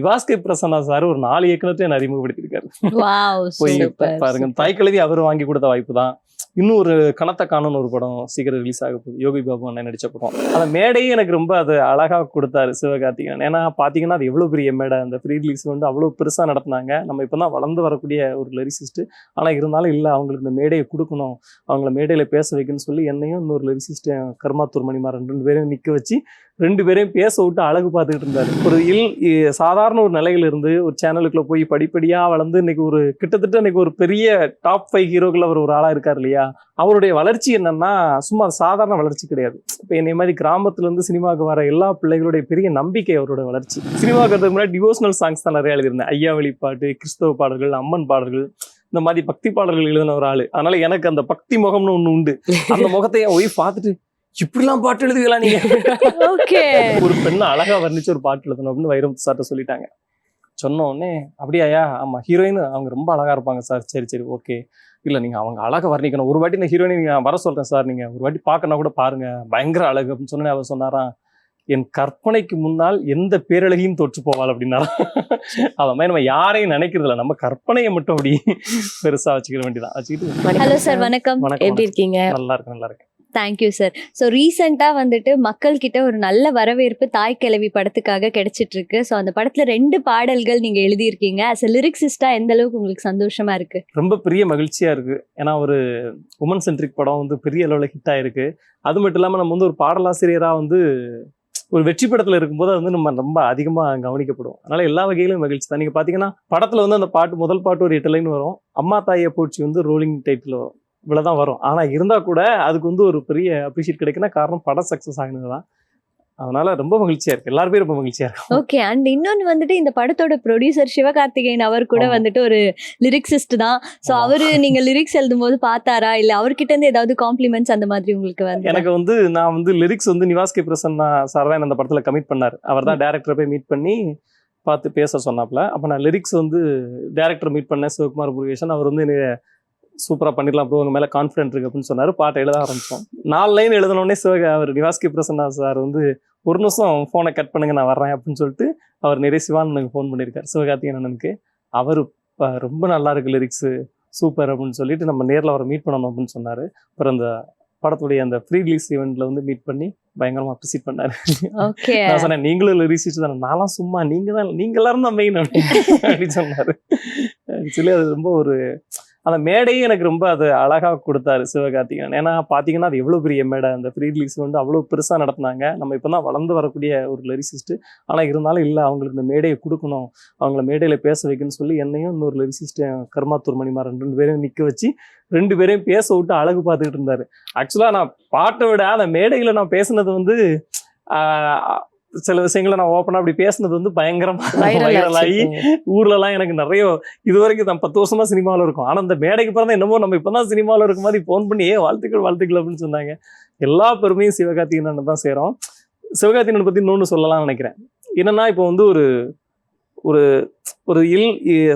Nivas K Prasanna sir ஒரு 4 இயக்குனத்தை என்ன அறிமுகப்படுத்தியிருக்காரு. Wow போய் சூப்பர் பாருங்க. தாய்க்கிழவி அவர் வாங்கி கொடுத்த வாய்ப்பு தான். இன்னும் ஒரு கனத்த காணும்னு ஒரு படம் சீக்கிரம் ரிலீஸ் ஆக போகுது. யோகி பாபு அண்ணன் நடிச்ச படம். அந்த மேடையே எனக்கு ரொம்ப அது அழகா கொடுத்தாரு சிவகார்த்திகேயன். ஏன்னா பாத்தீங்கன்னா அது எவ்வளவு பெரிய மேடை. அந்த ப்ரீ ரிலீஸ் வந்து அவ்வளவு பெருசா நடத்தினாங்க. நம்ம இப்பதான் வளர்ந்து வரக்கூடிய ஒரு லிரிசிஸ்ட். ஆனா இருந்தாலும் இல்ல, அவங்களுக்கு இந்த மேடையை கொடுக்கணும், அவங்கள மேடையில பேச வைக்கணும்னு சொல்லி என்னையும் இன்னொரு லிரிசிஸ்ட் கர்மாத்தூர் மணிமாறன் 2 பேரையும் நிக்க வச்சு 2 பேரையும் பேச விட்டு அழகு பார்த்துக்கிட்டு இருந்தாரு. ஒரு சாதாரண ஒரு நிலையில இருந்து ஒரு சேனலுக்குள்ள போய் படிப்படியா வளர்ந்து இன்னைக்கு ஒரு கிட்டத்தட்ட இன்னைக்கு ஒரு பெரிய டாப் 5 ஹீரோக்கள் அவர் ஒரு ஆளா இருக்காரு இல்லையா. அவருடைய வளர்ச்சி என்னன்னா சும்மா சாதாரண வளர்ச்சி கிடையாது. இப்போ என்னை மாதிரி கிராமத்துல இருந்து சினிமாவுக்கு வர எல்லா பிள்ளைகளுடைய பெரிய நம்பிக்கை அவரோட வளர்ச்சி. சினிமாவுக்கு வரதுக்கு முன்னாடி டிவோஷனல் சாங்ஸ் தான் நிறைய எழுதியிருந்தேன். ஐயாவளி பாட்டு, கிறிஸ்தவ பாடல்கள், அம்மன் பாடல்கள், இந்த மாதிரி பக்தி பாடல்கள் எழுதின ஒரு ஆளு. அதனால எனக்கு அந்த பக்தி முகம்னு ஒண்ணு உண்டு. அந்த முகத்தை என் ஒய்ஃப் பார்த்துட்டு இப்படிலாம் பாட்டு எழுதுவீங்களா நீங்க, ஒரு பெண்ணை அழகா வர்ணிச்சு ஒரு பாட்டு எழுதணும் அப்படின்னு வைரமுத்து சார்ட்ட சொல்லிட்டாங்க. சொன்ன உடனே அப்படியாயா, ஆமா ஹீரோயின் அவங்க ரொம்ப அழகா இருப்பாங்க சார். சரி சரி ஓகே, இல்ல நீங்க அவங்க அழகா வர்ணிக்கணும், ஒரு வாட்டி இந்த ஹீரோயினை நீங்க வர சொல்றேன் சார், நீங்க ஒரு வாட்டி பார்க்கணும் கூட பாருங்க, பயங்கர அழகு அப்படின்னு சொன்னேன். அவர் சொன்னாராம், என் கற்பனைக்கு முன்னால் எந்த பேரழகையும் தோற்று போவாள் அப்படின்னா. அத மாதிரி நம்ம யாரையும் நினைக்கிறது இல்லை, நம்ம கற்பனையை மட்டும் அப்படி பெருசா வச்சுக்கிற வேண்டியதான் வச்சுக்கிட்டு. ஹலோ சார், வணக்கம். எப்படி இருக்கீங்க? நல்லா இருக்கு, நல்லா இருக்கு. Thank you sir. ஸோ ரீசெண்டாக வந்துட்டு மக்கள் கிட்ட ஒரு நல்ல வரவேற்பு தாய்க்கிழவி படத்துக்காக கிடைச்சிட்டு இருக்கு. ஸோ அந்த படத்துல 2 பாடல்கள் நீங்க எழுதியிருக்கீங்க. ஆஸ் அ லிரிக்ஸிஸ்டா எந்த அளவுக்கு உங்களுக்கு சந்தோஷமா இருக்கு? ரொம்ப பெரிய மகிழ்ச்சியா இருக்கு. ஏன்னா ஒரு உமன் சென்ட்ரிக் படம் வந்து பெரிய அளவில் ஹிட் ஆயிருக்கு. அது மட்டும் இல்லாமல் நம்ம வந்து ஒரு பாடலாசிரியரா வந்து ஒரு வெற்றி படத்துல இருக்கும்போது அது வந்து நம்ம ரொம்ப அதிகமா கவனிக்கப்படும். அதனால எல்லா வகையிலும் மகிழ்ச்சி தான். நீங்க பாத்தீங்கன்னா படத்துல வந்து அந்த பாட்டு முதல் பாட்டு ஒரு 8 லைன் வரும். அம்மா தாயை போச்சு வந்து ரோலிங் டைட்டில் வரும், இவ்வளவுதான் வரும். ஆனா இருந்தா கூட அதுக்கு வந்து ஒரு பெரிய அப்ரிஷியேட் கிடைக்குன்னா காரணம் படம் சக்சஸ் ஆகினதுதான். அதனால ரொம்ப மகிழ்ச்சியா இருக்கு, எல்லாருமே ரொம்ப மகிழ்ச்சியா இருக்கும். ஓகே. அண்ட் இன்னொன்னு வந்துட்டு இந்த படத்தோட ப்ரொடியூசர் சிவகார்த்திகேயன் அவர் கூட வந்துட்டு ஒரு லிரிக்ஸிஸ்ட் தான். ஸோ அவரு நீங்க லிரிக்ஸ் எழுதும் போது பார்த்தாரா, இல்ல அவர்கிட்ட இருந்து ஏதாவது காம்ப்ளிமெண்ட்ஸ் அந்த மாதிரி உங்களுக்கு வந்து? எனக்கு வந்து நான் வந்து லிரிக்ஸ் வந்து நிவாஸ் கே பிரசன்னா சார் தான் அந்த படத்துல கமிட் பண்ணாரு. அவர் தான் டேரக்டரை போய் மீட் பண்ணி பார்த்து பேச சொன்னாப்ல. அப்ப நான் லிரிக்ஸ் வந்து டேரக்டர் மீட் பண்ணேன், சிவகுமார் முருகேசன். அவர் வந்து சூப்பரா பண்ணிடலாம் ப்ரோ, உங்க மேல கான்ஃபிடென்ட் இருக்கு அப்படின்னு சொன்னாரு. பாட்டை எழுத ஆரம்பிச்சோம். 4 லைன் எழுதினோடனே அவர் நிவாஸ் கே பிரசன்னா சார் வந்து ஒரு நிமிஷம் போனை கட் பண்ணுங்க நான் வர்றேன் அப்படின்னு சொல்லிட்டு அவர் நிறைய சிவானனுக்கு ஃபோன் பண்ணியிருக்காரு, சிவகார்த்திகேயன் அண்ணனுக்கு. அவர் ரொம்ப நல்லா இருக்கு லிரிக்ஸ், சூப்பர் அப்படின்னு சொல்லிட்டு நம்ம நேரில் அவரை மீட் பண்ணணும் அப்படின்னு சொன்னாரு. அப்புறம் அந்த படத்துடைய அந்த ப்ரீ ரிலீஸ் ஈவெண்ட்ல வந்து மீட் பண்ணி பயங்கரமா அப்ரிசியேட் பண்ணாரு. நான் சொன்னேன், நீங்களும் லிரிக்ஸ் தானே, நான்லாம் சும்மா நீங்க எல்லாரும் தான் மெயின் அப்படின்னு சொன்னாரு. ஆக்சுவலி அது ரொம்ப ஒரு அந்த மேடையே எனக்கு ரொம்ப அது அழகா கொடுத்தாரு சிவகார்த்திகேயன். ஏன்னா பாத்தீங்கன்னா அது எவ்வளவு பெரிய மேடை. அந்த ப்ரீ ரிலீஸ் வந்து அவ்வளவு பெருசா நடத்தினாங்க. நம்ம இப்பதான் வளர்ந்து வரக்கூடிய ஒரு லிரிசிஸ்ட். ஆனா இருந்தாலும் இல்ல, அவங்களுக்கு இந்த மேடையை கொடுக்கணும், அவங்கள மேடையில பேச வைக்கணும்னு சொல்லி என்னையும் இன்னொரு லிரிசிஸ்ட் கர்மாத்தூர் மணிமாறன் 2 பேரையும் நிக்க வச்சு 2 பேரையும் பேச விட்டு அழகு பார்த்துக்கிட்டு இருந்தாரு. ஆக்சுவலா நான் பாட்டை விட அந்த மேடையில நான் பேசுனது வந்து சில விஷயங்களை நான் ஓப்பனா அப்படி பேசுனது வந்து பயங்கரமா வைரலாகி ஊர்ல எல்லாம் எனக்கு நிறைய, இது வரைக்கும் நான் 10 வருஷமா சினிமாவில் இருக்கும். ஆனா அந்த மேடைக்கு பிறந்த என்னமோ நம்ம இப்பதான் சினிமாவில் இருக்கும் மாதிரி போன் பண்ணி வாழ்த்துக்கள் அப்படின்னு சொன்னாங்க. எல்லா பெருமையும் சிவகார்த்திகேயன் தான் சேரும். சிவகார்த்திகேயன் பத்தி இன்னொன்னு சொல்லலாம்னு நினைக்கிறேன். என்னன்னா இப்போ வந்து ஒரு ஒரு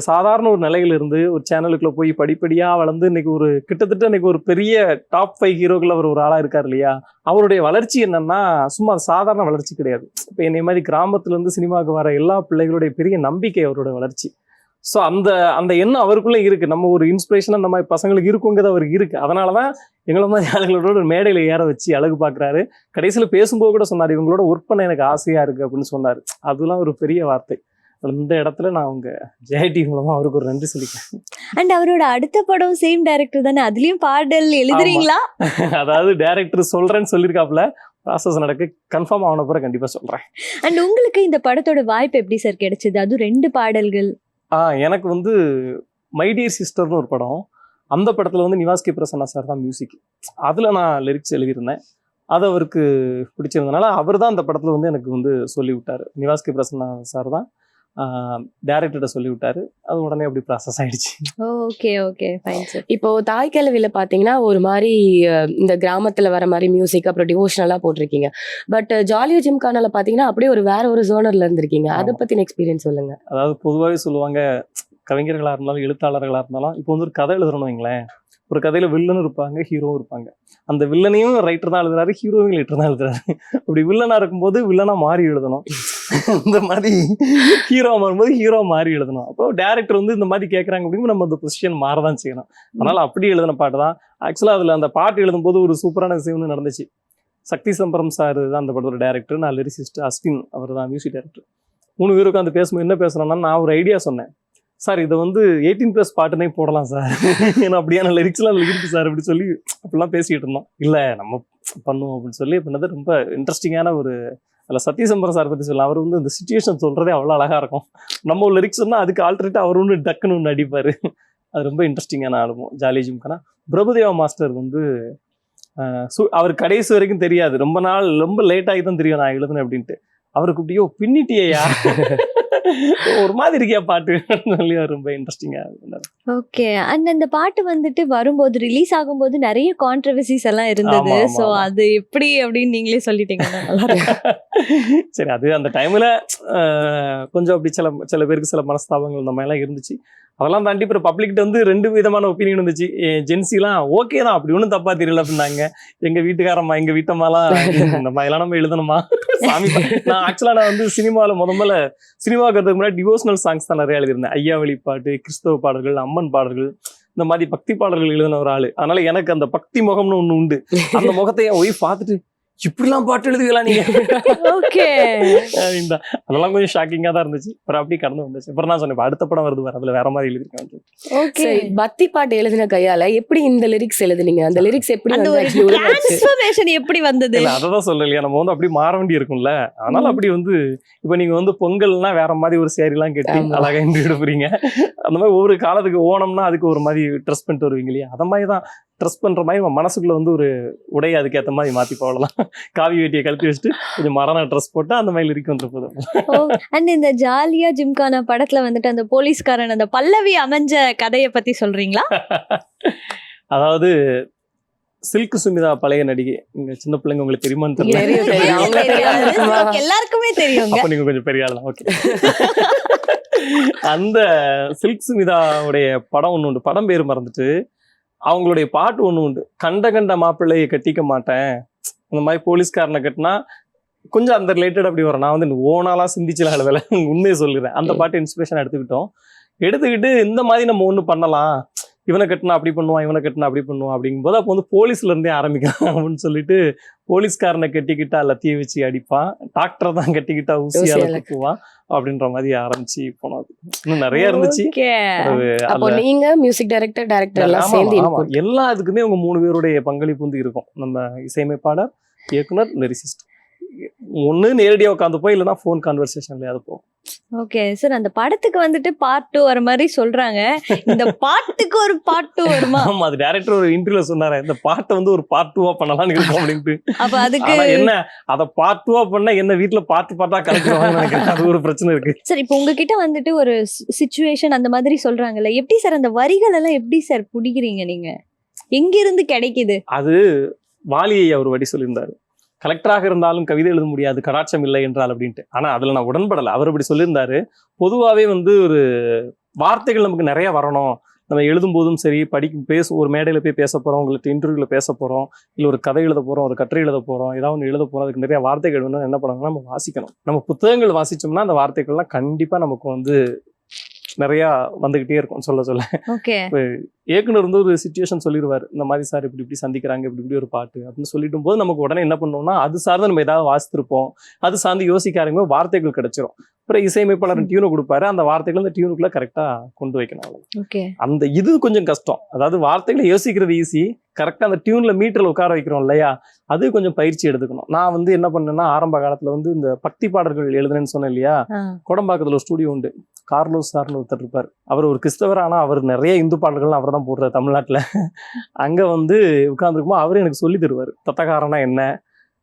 சாதாரண ஒரு நிலையில இருந்து ஒரு சேனலுக்குள்ள போய் படிப்படியா வளர்ந்து இன்னைக்கு ஒரு கிட்டத்தட்ட இன்னைக்கு ஒரு பெரிய டாப் 5 ஹீரோக்கள் அவர் ஒரு ஆளா இருக்காரு இல்லையா. அவருடைய வளர்ச்சி என்னன்னா சும்மா சாதாரண வளர்ச்சி கிடையாது. இப்போ என்னை மாதிரி கிராமத்துல இருந்து சினிமாவுக்கு வர எல்லா பிள்ளைகளுடைய பெரிய நம்பிக்கை அவரோட வளர்ச்சி. ஸோ அந்த எண்ணம் அவருக்குள்ள இருக்கு. நம்ம ஒரு இன்ஸ்பிரேஷன் அந்த மாதிரி பசங்களுக்கு இருக்குங்கிறது அவருக்கு இருக்கு. அதனாலதான் எங்களை மாதிரி ஆளுங்களோட ஒரு மேடையில ஏற வச்சு அழகு பாக்குறாரு. கடைசியில பேசும்போது கூட சொன்னாரு, இவங்களோட ஒர்க் பண்ண எனக்கு ஆசையா இருக்கு அப்படின்னு சொன்னாரு. அதெல்லாம் ஒரு பெரிய வார்த்தை. இந்த இடத்துல நான் உங்க ஜெயடி மூலமா அவருக்கு ஒரு நன்றி சொல்லிக்கிறேன். அண்ட் அவரோட அடுத்த படம் சேம் டைரக்டர் தானே, அதுலயும் பாடல் எழுதுறீங்களா? அதாவது டைரக்டர் சொல்றேன்னு சொல்லியிருக்காப்ல, ப்ராசஸ் நடக்க கன்ஃபார்ம் ஆன பிறகு கண்டிப்பா சொல்றேன். அண்ட் உங்களுக்கு இந்த படத்தோட வாய்ப்பு எப்படி சார் கிடைச்சது? அதுவும் 2 பாடல்கள். எனக்கு வந்து மை டியர் சிஸ்டர்னு ஒரு படம், அந்த படத்துல வந்து நிவாஸ் கே பிரசன்னா சார் தான் மியூசிக். அதுல நான் லிரிக்ஸ் எழுதியிருந்தேன். அது அவருக்கு பிடிச்சிருந்தனால அவர் தான் அந்த படத்துல வந்து எனக்கு வந்து சொல்லி விட்டாரு. நிவாஸ் கே பிரசன்னா சார் தான் டைரக்டர்கிட்ட சொல்லி விட்டாரு. அது உடனே அப்படி ப்ராசஸ் ஆயிடுச்சு. Okay okay fine sir. இப்போ தாய்க்கிழவில பாத்தீங்கன்னா ஒரு மாதிரி இந்த கிராமத்துல வர மாதிரி மியூசிக் அப்புறம் டிவோஷனலா போட்டிருக்கீங்க. பட் ஜாலியோ ஜிம்கானால பாத்தீங்கன்னா அப்படியே வேற ஒரு ஜோனர்ல இருந்திருக்கீங்க. அதை பத்தின எக்ஸ்பீரியன்ஸ் சொல்லுங்க. அதாவது பொதுவாகவே சொல்லுவாங்க, கவிஞர்களா இருந்தாலும் எழுத்தாளர்களா இருந்தாலும் இப்போ வந்து ஒரு கதை எழுதுறோம்னு வைங்களேன், ஒரு கதையில வில்லனும் இருப்பாங்க, ஹீரோவும் இருப்பாங்க. அந்த வில்லனையும் ரைட்டர் தான் எழுதுறாரு, ஹீரோவையும் ரைட்டர் தான் எழுதுறாரு. அப்படி வில்லனா இருக்கும்போது வில்லனா மாறி எழுதணும். இந்த மாதிரி ஹீரோ மாறும்போது ஹீரோ மாறி எழுதணும். அப்போ டேரக்டர் வந்து இந்த மாதிரி கேட்கறாங்க அப்படிங்கும் நம்ம அந்த பொசிஷன் மாறதான் செய்யணும். அதனால அப்படி எழுதின பாட்டு தான். ஆக்சுவலா அதுல அந்த பாட்டு எழுதும்போது ஒரு சூப்பரான விஷயம் நடந்துச்சு. சக்தி சம்பரம் சார் தான் அந்த படத்தோட டேரக்டர், நான் லிரிசிஸ்ட், அஸ்வின் அவர் தான் மியூசிக் டேரக்டர். 3 பேர் உட்காந்து பேசும்போது என்ன பேசுறோம்னா, நான் ஒரு ஐடியா சொன்னேன். சார் இதை வந்து 18+ பாட்டுனே போடலாம் சார், ஏன்னா அப்படியான லிரிக்ஸ்லாம் அதில் இருக்கு சார் அப்படி சொல்லி அப்படிலாம் பேசிக்கிட்டு இருந்தோம். இல்லை நம்ம பண்ணுவோம் அப்படின்னு சொல்லி பண்ணது ரொம்ப இன்ட்ரெஸ்டிங்கான ஒரு. அதில் சத்யசம்பரம் சார் பற்றி சொல்லலாம். அவர் வந்து இந்த சுச்சுவேஷன் சொல்கிறதே அவ்வளோ அழகாக இருக்கும். நம்ம ஒரு லிரிக்ஸ் சொன்னால் அதுக்கு ஆல்டர்னேட்டாக அவர் ஒன்று டக்குன்னு ஒன்று அடிப்பார். அது ரொம்ப இன்ட்ரெஸ்டிங்கான album jolly gymkhana. Prabhudeva master வந்து அவர் கடைசி வரைக்கும் தெரியாது, ரொம்ப லேட் ஆகி தான் தெரியும் நான் எழுதுனேன் அப்படின்ட்டு. அவருக்கு அப்படியோ பின்னிட்டியா ஒரு மாதிரி இருக்கியா பாட்டு சொல்லி ரொம்ப இன்ட்ரெஸ்டிங்கா. ஓகே. அண்ட் அந்த பாட்டு வந்துட்டு வரும்போது ரிலீஸ் ஆகும்போது நிறைய கான்ட்ரவர்சிஸ் எல்லாம் இருந்தது. ஆமா, ஆமா, சோ ஆமா. அது எப்படி அப்படின்னு நீங்களே சொல்லிட்டீங்கன்னா நல்லா இருக்கும். சரி, அது அந்த டைம்ல கொஞ்சம் அப்படி சில பேருக்கு சில மனஸ்தாபங்கள் இந்த மாதிரிலாம் இருந்துச்சு. அதெல்லாம் தாண்டி இப்போ பப்ளிக்கிட்ட வந்து 2 விதமான ஒப்பீனியன் இருந்துச்சு. ஜென்சிலாம் ஓகே தான், அப்படி ஒன்றும் தப்பா தெரியல அப்படின்னாங்க. எங்க வீட்டுக்காரம்மா எங்க வீட்டம்மாலாம் இந்த மாதிரிலாம் நம்ம எழுதணுமா சாமி. நான் ஆக்சுவலா நான் வந்து சினிமாவில் முதல்ல சினிமாவுக்கு முன்னாடி டிவோஷனல் சாங்ஸ் தான் நிறைய எழுதியிருந்தேன். ஐயா வழிபாட்டு, கிறிஸ்தவ பாடல்கள், அம்மன் பாடல்கள், இந்த மாதிரி பக்தி பாடல்கள் எழுதின ஒரு ஆளு. அதனால எனக்கு அந்த பக்தி முகம்னு ஒண்ணு உண்டு. அந்த முகத்தை என் ஒய்ஃப் பார்த்துட்டு இப்படிலாம் பாட்டு எழுதுவீங்களா நீங்க ஓகே. அப்படின்டா. அதெல்லாம் கொஞ்சம் ஷாக்கிங்கா தான் இருந்துச்சு. அப்புறம் அப்படி கடந்து வந்துச்சு. அப்புறம் நான் சொன்னேன், அடுத்த படம் வருது வேற, அதுல வேற மாதிரி எழுதிருக்கேன். ஓகே. சரி, பக்தி பாட்டு எழுதின கையால எப்படி இந்த லிரிக்ஸ் எழுதுனீங்க? அந்த லிரிக்ஸ் எப்படி அந்த வந்து ஒரு actually உருவாச்சு? டிரான்ஸ்ஃபர்மேஷன் எப்படி வந்தது? இல்ல அததான் சொல்லலையா, நம்ம வந்து அப்படி மாற வேண்டி இருக்கும்ல. அதனால அப்படி வந்து இப்ப நீங்க வந்து பொங்கல்னா வேற மாதிரி ஒரு சேரி எல்லாம் கட்டி ஆமா. அழகா இன்று எடுப்புறீங்க. அந்த மாதிரி ஒவ்வொரு காலத்துக்கு ஓணம்னா அதுக்கு ஒரு மாதிரி ட்ரெஸ் பண்ணிட்டு வருவீங்க இல்லையா, அத மாதிரி தான் ட்ரெஸ் பண்ற மாதிரி நம்ம மனசுக்குள்ள வந்து ஒரு உடைய அதுக்கேற்ற மாதிரி மாத்தி போடலாம். காவி வேட்டியை கழட்டி வச்சுட்டு கொஞ்சம் மரண ட்ரெஸ் போட்டா அந்த மாதிரி லிரிக் வந்து போதும். அண்ட் இந்த ஜாலியா ஜிம்கானா படத்துல வந்துட்டு அந்த போலீஸ்காரன் அந்த பல்லவி அமைஞ்ச கதையை பத்தி சொல்றீங்களா? அதாவது சில்க் சுமிதா பழைய நடிகை, இங்க சின்ன பிள்ளைங்க உங்களுக்கு தெரியுமான்னு தெரியல. தெரியும், தெரியும். அவங்க தெரியாது. எல்லாருக்குமே தெரியுங்க. அப்ப நீங்க கொஞ்சம் பெரிய ஆள். ஓகே. அந்த சில்க் சுமிதாவுடைய படம் ஒண்ணு உண்டு, படம் பேர் மறந்துட்டு. அவங்களுடைய பாட்டு ஒண்ணு உண்டு, கண்ட மாப்பிள்ளையை கட்டிக்க மாட்டேன். அந்த மாதிரி போலீஸ்காரனை கட்டினா கொஞ்சம் அந்த ரிலேட்டட் அப்படி வரும். நான் வந்து ஓனாலாம் சிந்திச்சலாம் எழுதல, உண்மையை சொல்லிடுறேன். அந்த பாட்டு இன்ஸ்பிரேஷன் எடுத்துக்கிட்டு இந்த மாதிரி நம்ம ஒண்ணு பண்ணலாம், இவனை கட்டினா அப்படி பண்ணுவான், இவனை கட்டினா அப்படி பண்ணுவான் அப்படிங்கும்போது அப்போ வந்து போலீஸ்ல இருந்தே ஆரம்பிக்கலாம் அப்படின்னு சொல்லிட்டு, போலீஸ்காரனை கட்டிக்கிட்டா லத்தியை வச்சு அடிப்பான், டாக்டரை தான் கட்டிக்கிட்டா ஊசியால குத்துவான் அப்படின்ற மாதிரி ஆரம்பிச்சு போனோம். இன்னும் நிறைய இருந்துச்சு. Okay. அப்போ நீங்க மியூசிக் டைரக்டர் எல்லாம் ஆமா, சேர்ந்து ஆமா. input. எல்லா இதுக்குமே அவங்க 3 பேருடைய பங்களிப்பு வந்து இருக்கும். நம்ம இசையமைப்பாளர், இயக்குனர், லிரிசிஸ்ட். ஒண்ணு நேரடியா உட்காந்து போய், இல்லைன்னா ஃபோன் கான்வர்சேஷன்ல அது போகும். Okay sir. அந்த படத்துக்கு வந்துட்டு பார்ட் 2 வர மாதிரி சொல்றாங்க. இந்த பாட்டுக்கு ஒரு பார்ட் 2 வருமா? ஆமா, அது டைரக்டர் ஒரு இன்டர்வியூல சொன்னாரு, இந்த பாட்டை வந்து ஒரு பார்ட் 2-ஆ பண்ணலாம்னு இருக்கோம் அப்படின்ட்டு. அப்ப அதுக்கு ஆனா என்ன, அத பார்ட் 2-ஆ பண்ணா என்ன வீட்டுல பார்ட்டா கலந்துருவாங்கன்னு நினைக்கிறேன். அது ஒரு பிரச்சனை இருக்கு. சார் இப்போ உங்ககிட்ட வந்துட்டு ஒரு சிச்சுவேஷன் அந்த மாதிரி சொல்றாங்கல்ல, எப்படி சார் அந்த வரிகள் எல்லாம் எப்படி சார் புடிக்கிறீங்க நீங்க? எங்க இருந்து கிடைக்குது? அது வாலியை அவர் வடி சொல்லியிருந்தாரு, கலெக்டராக இருந்தாலும் கவிதை எழுத முடியாது கடாட்சம் இல்லை என்றால் அப்படின்ட்டு. ஆனா அதுல நான் உடன்படலை. அவர் அப்படி சொல்லியிருந்தாரு. பொதுவாகவே வந்து ஒரு வார்த்தைகள் நமக்கு நிறைய வரணும். நம்ம எழுதும் போதும் சரி, ஒரு மேடையில போய் பேச போறோம், உங்களுக்கு இன்டர்வியூல பேச போறோம், இல்ல ஒரு கதை எழுத போறோம், ஒரு கட்டுரை எழுத போறோம், ஏதாவது ஒன்று எழுத போறோம், அதுக்கு நிறைய வார்த்தைகள் வேணும். என்ன பண்ணணும்னா நம்ம வாசிக்கணும். நம்ம புத்தகங்கள் வாசிச்சோம்னா அந்த வார்த்தைகள்லாம் கண்டிப்பா நமக்கு வந்து நிறைய வந்துகிட்டே இருக்கும் சொல்ல. ஓகே. இயக்குனர் வந்து ஒரு சிச்சுவேஷன் சொல்லிடுவாரு, இந்த மாதிரி சார் இப்படி சந்திக்கிறாங்க, இப்படி ஒரு பாட்டு அப்படின்னு சொல்லிட்டும் போது நமக்கு உடனே என்ன பண்ணோம்னா அது சார்ந்து நம்ம ஏதாவது வாசித்திருப்போம், அது சார்ந்து யோசிக்க ஆரம்பிக்கும், வார்த்தைகள் கிடைச்சிரும். அப்புறம் இசையமைப்பாளர் டியூனை கொடுப்பாரு, அந்த வார்த்தைகள் அந்த டியூனுக்குள்ள கரெக்டா கொண்டு வைக்கணும். ஓகே. அந்த இது கொஞ்சம் கஷ்டம். அதாவது வார்த்தைகளை யோசிக்கிறது ஈஸி, கரெக்டா அந்த டியூன்ல மீட்டர்ல உட்கார வைக்கிறோம் இல்லையா, அது கொஞ்சம் பயிற்சி எடுத்துக்கணும். நான் வந்து என்ன பண்ணேன்னா, ஆரம்ப காலத்துல வந்து இந்த பக்தி பாடல்கள் எழுதுனேன்னு சொன்னேன் இல்லையா, கோடம்பாக்கத்துல ஒரு ஸ்டூடியோ உண்டு, கார்லோஸ் சார்னு ஒருத்தர் இருப்பார். அவர் ஒரு கிறிஸ்தவர், ஆனா அவர் நிறைய இந்து பாடல்கள் அவர் தான் போடுறாரு தமிழ்நாட்டுல. அங்க வந்து உட்கார்ந்துருக்குமோ அவரு எனக்கு சொல்லி தருவாரு, தத்தகாரனா என்ன,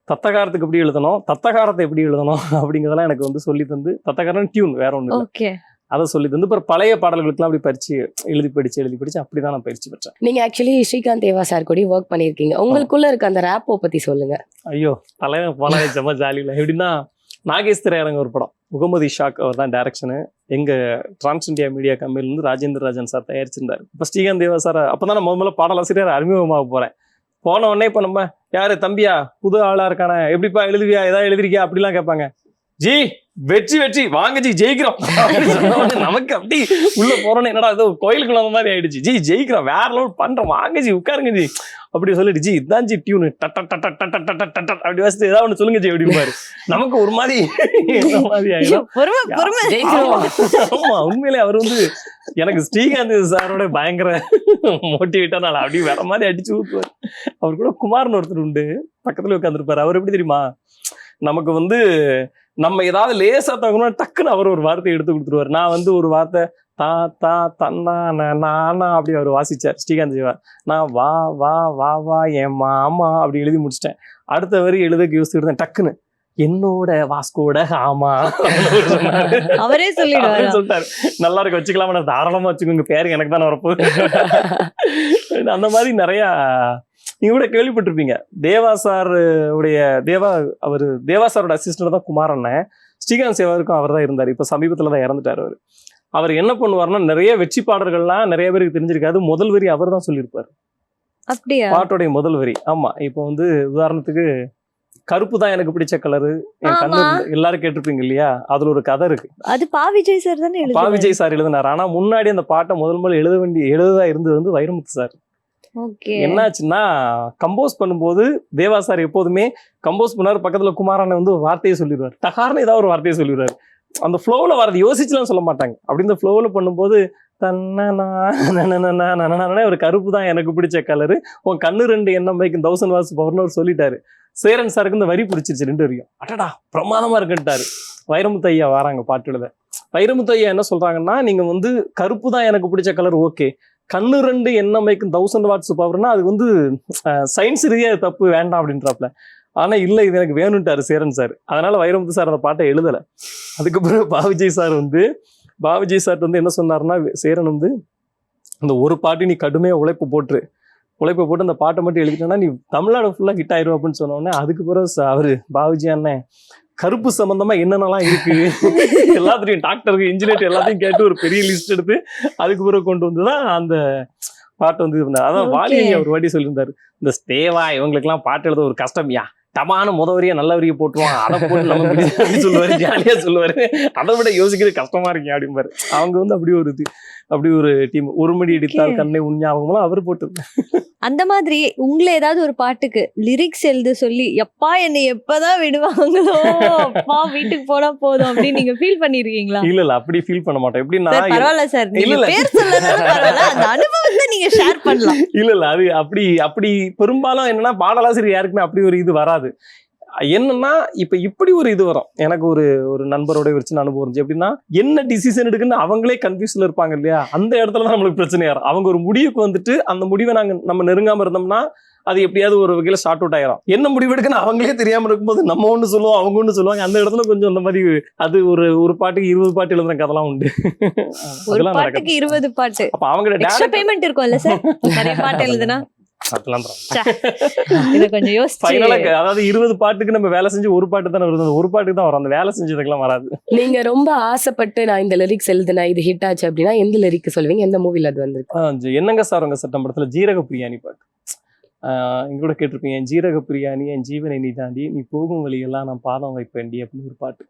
தத்தகாரத்துக்கு எப்படி எழுதணும், தத்தகாரத்தை எப்படி எழுதணும் அப்படிங்கிறதெல்லாம் எனக்கு வந்து சொல்லி தந்து, தத்தகாரன் டியூன் வேற ஒண்ணு இல்லை, அதை சொல்லி தந்து அப்புறம் பழைய பாடல்களுக்குலாம் அப்படி பறிச்சு எழுதி படிச்சு அப்படிதான் நான் பயிற்சி பெற்றேன். நீங்க ஆக்சுவலி ஸ்ரீகாந்த் தேவா சார் கூட ஒர்க் பண்ணிருக்கீங்க. உங்களுக்குள்ள இருக்க அந்த ரேப்போ பத்தி சொல்லுங்க. ஐயோ, தலைவன் போனா செம்ம ஜாலியில. எப்படின்னா நாகேஷ் திரையரங்க ஒரு படம், முகமது இஷாக் அவர் தான் டைரக்ஷனு. எங்க டிரான்ஸ் இந்தியா மீடியா கம்பெனிலேருந்து ராஜேந்திர ராஜன் சார் தயாரிச்சிருந்தாரு. இப்போ ஸ்ரீகாந்த் தேவா சார் அப்பதான் நான் முதல்ல பாடலாசிரியர் அறிமுகமாக போறேன். போன உடனே இப்போ நம்ம யாரு தம்பியா புது ஆளா இருக்கானே, எப்படிப்பா எழுதுவியா, ஏதாவது எழுதிருக்கியா அப்படிலாம் கேட்பாங்க. ஜி வெற்றி வெற்றி வாங்க ஜி ஜெயிக்கிறோம். நமக்கு அப்படி உள்ள போறோன்னு என்னடா ஏதோ கோயிலுக்கு வந்த மாதிரி ஆயிடுச்சு. ஜி ஜெயிக்கிறோம், வேற லெவல் பண்றோம், வாங்க ஜி உட்காருங்க ஜி அப்படி சொல்லிட்டு, ஜி இதான் ஜி டியூனு அப்படி வசதி ஏதாவது ஒண்ணு சொல்லுங்க ஜி அப்படிம்பாரு. நமக்கு ஒரு மாதிரி ஆயிடும். ஆமா உண்மையிலே அவர் வந்து எனக்கு ஸ்ரீகாந்த் சாரோட பயங்கர மோட்டிவேட்டா நான் அப்படி வேற மாதிரி அடிச்சு ஊத்துவார். அவர் கூட குமார்னு ஒருத்தர் உண்டு, பக்கத்துல உட்காந்துருப்பாரு. அவர் எப்படி தெரியுமா, நமக்கு வந்து நம்ம ஏதாவது லேசா தகணும் டக்குன்னு அவர் ஒரு வார்த்தையை எடுத்து கொடுத்துருவார். நான் வந்து ஒரு வார்த்தை தா தா தன்னா நானா அப்படி அவர் வாசிச்சார் ஸ்ரீகாந்த் ஜீவா. நான் வா வா வா வா என் மாமா அப்படி எழுதி முடிச்சிட்டேன். அடுத்த வரி எழுதக்கு யோசிச்சுட்டு இருந்தேன், டக்குன்னு என்னோட வாஸ்கோட ஆமா அவரே சொல்லிட்டாரு. நல்லா இருக்கு வச்சுக்கலாமா, தாராளமா வச்சுக்கோங்க, பேரு எனக்கு தானே வரப்போகுது. அந்த மாதிரி நிறைய நீங்க கூட கேள்விப்பட்டிருப்பீங்க. தேவா சார் உடைய தேவா சாரோட அசிஸ்டன்ட் தான் குமார் அண்ணன். ஸ்ரீகாந்த் சேவாருக்கும் அவர் தான் இருந்தார். இப்ப சமீபத்துல தான் இறந்துட்டாரு. அவர் என்ன பண்ணுவாருன்னா, நிறைய வெற்றி பாடல்கள்லாம் நிறைய பேருக்கு தெரிஞ்சிருக்காது, முதல் வரி அவர் தான் சொல்லியிருப்பாரு. அப்படியா? பாட்டோடைய முதல் வரி. ஆமா, இப்போ வந்து உதாரணத்துக்கு கருப்பு தான் எனக்கு பிடிச்ச கலரு, என் கண்ணு எல்லாரும் கேட்டிருப்பீங்க இல்லையா, அதுல ஒரு கதை இருக்கு. அது பா விஜய் சார் தானே எழுதுனாரு. பா விஜய் சார் எழுதினார். ஆனா முன்னாடி அந்த பாட்டை முதல் எழுததா இருந்தது வந்து வைரமுத்து சார். என்னாச்சுன்னா, கம்போஸ் பண்ணும்போது தேவா சார் எப்போதுமே கம்போஸ் பண்ணாரு, பக்கத்துல குமாரான வந்து ஒரு வார்த்தையை சொல்லிடுவார், தகாரண ஏதாவது ஒரு வார்த்தையை சொல்லிடுவாரு. அந்த ஃப்ளோவில் வரது யோசிச்சுலாம் சொல்ல மாட்டாங்க. அப்படி இந்த ஃப்ளோவில் பண்ணும்போது ஒரு கருப்பு தான் எனக்கு பிடிச்ச கலரு, உன் கண்ணு 2 எண்ணம் வைக்கும் 1000 வாட்ஸ் பவர்னு சொல்லிட்டாரு. சேரன் சாருக்கு இந்த வரி பிடிச்சிருச்சு 2 வரையும். அடடா பிரமாதமா இருக்குன்ட்டாரு. வைரமுத்து ஐயா வராங்க பாட்டு எழுத. வைரமுத்து ஐயா என்ன சொல்றாங்கன்னா, நீங்க வந்து கருப்பு தான் எனக்கு பிடிச்ச கலர் ஓகே, கண்ணு 2 எண்ணம் வைக்கும் 1000 வாட்ஸ் பவர்னா அது வந்து சயின்ஸ் ரீதியா தப்பு வேண்டாம் அப்படின்றாப்ல. ஆனா இல்ல இது எனக்கு வேணும்ட்டாரு சேரன் சார். அதனால வைரமுத்து சார் அந்த பாட்டை எழுதல. அதுக்கப்புறம் பாவிஜய் சார் வந்து என்ன சொன்னாருன்னா, சேரன் வந்து இந்த ஒரு பாட்டு நீ கடுமையா உழைப்பு போட்டு அந்த பாட்டை மட்டும் எழுதிட்டேன்னா நீ தமிழ்நாடு ஃபுல்லா ஹிட் ஆயிரும் அப்படின்னு சொன்ன உடனே, அதுக்கு பிறகு அவரு பாவிஜி அண்ணன் கருப்பு சம்பந்தமா என்னென்னலாம் இருக்கு எல்லாத்தையும் டாக்டருக்கு இன்ஜினியர் எல்லாத்தையும் கேட்டு ஒரு பெரிய லிஸ்ட் எடுத்து அதுக்கு பிறகு கொண்டு வந்துதான் அந்த பாட்டு வந்து இருந்தார். அதான் வாலியை ஒரு வாட்டி சொல்லியிருந்தாரு, இந்த தேவா இவங்களுக்கு எல்லாம் பாட்டு எழுத ஒரு கஷ்டம்யா, டமான வரியா நல்ல வரியை போட்டுருவான், அதை போட்டு நம்ம சொல்லுவாரு, ஜாலியா சொல்லுவாரு, அதை விட யோசிக்கிறது கஷ்டமா இருக்கேன் அப்படிம்பாரு. அவங்க வந்து அப்படி ஒரு டீம். ஒரு மணி அடித்தால் கண்ணை உண்ஞாபகம்லாம் அவர் போட்டு. அந்த மாதிரி உங்களை ஏதாவது ஒரு பாட்டுக்கு லிரிக்ஸ் எழுத சொல்லி, எப்பா என்னை எப்பதான் விடுவாங்களோ, அப்பா வீட்டுக்கு போனா போதும் அப்படின்னு நீங்க ஃபீல் பண்ணிருக்கீங்களா? இல்ல அப்படி ஃபீல் பண்ண மாட்டோம். எப்படின்னா, பரவாயில்ல சார், இல்ல பேர் சொல்லலாம் பரவாயில்ல, அந்த அனுபவத்தை நீங்க ஷேர் பண்ணலாம். இல்ல அது அப்படி பெரும்பாலும் என்னன்னா, பாடலாசிரியர் யாருக்குமே அப்படி ஒரு இது வராது. என்னன்னா, இப்ப இப்படி ஒரு இது வரும். எனக்கு ஒரு நண்பரோட ஒரு சின்ன அனுபவம் இருந்துச்சு. எப்படின்னா, என்ன டிசிஷன் எடுக்குன்னு அவங்களே கன்ஃபியூஸ்ல இருப்பாங்க இல்லையா, அந்த இடத்துலதான் நம்மளுக்கு பிரச்சனை யாரும். அவங்க ஒரு முடிவுக்கு வந்துட்டு அந்த முடிவை நம்ம நெருங்காம இருந்தோம்னா அது எப்படியாவது ஒரு வகையில ஷார்ட் அவுட் ஆயிரும். என்ன முடிவு எடுக்குன்னு அவங்களே தெரியாம இருக்கும்போது நம்ம ஒண்ணு சொல்லுவோம், அவங்க ஒண்ணு சொல்லுவாங்க. அந்த இடத்துல கொஞ்சம் அந்த மாதிரி அது ஒரு பாட்டுக்கு 20 பாட்டு எழுதுன கதெல்லாம் உண்டு. ஒரு பாட்டுக்கு 20 பாட்டு. அப்ப அவங்க எக்ஸ்ட்ரா பேமெண்ட் இருக்கும்ல சார் நிறைய பாட்டு எழுதுனா? கொஞ்சம் யோசிச்சு, அதாவது 20 பாட்டுக்கு நம்ம வேலை செஞ்சு ஒரு பாட்டு தானே வருது, ஒரு பாட்டுக்கு தான் வரும், அந்த வேலை செஞ்சதுக்கெல்லாம் வராது. நீங்க ரொம்ப ஆசைப்பட்டு நான் இந்த லிரிக்ஸ் எழுதுனா இது ஹிட் ஆச்சு அப்படின்னா எந்த லிரிக் சொல்லுவீங்க? எந்த மூவில அது வந்திருக்கு? என்னங்க சார் உங்க சட்டம் படத்துல ஜீரக பிரியாணி பாட்டு இங்க கூட கேட்டிருப்பீங்க. என் ஜீரக பிரியாணி என் ஜீவனை நீ தாண்டி நீ போகும் வழியெல்லாம் நான் பாதம் வைப்பேண்டி அப்படின்னு ஒரு பாட்டு.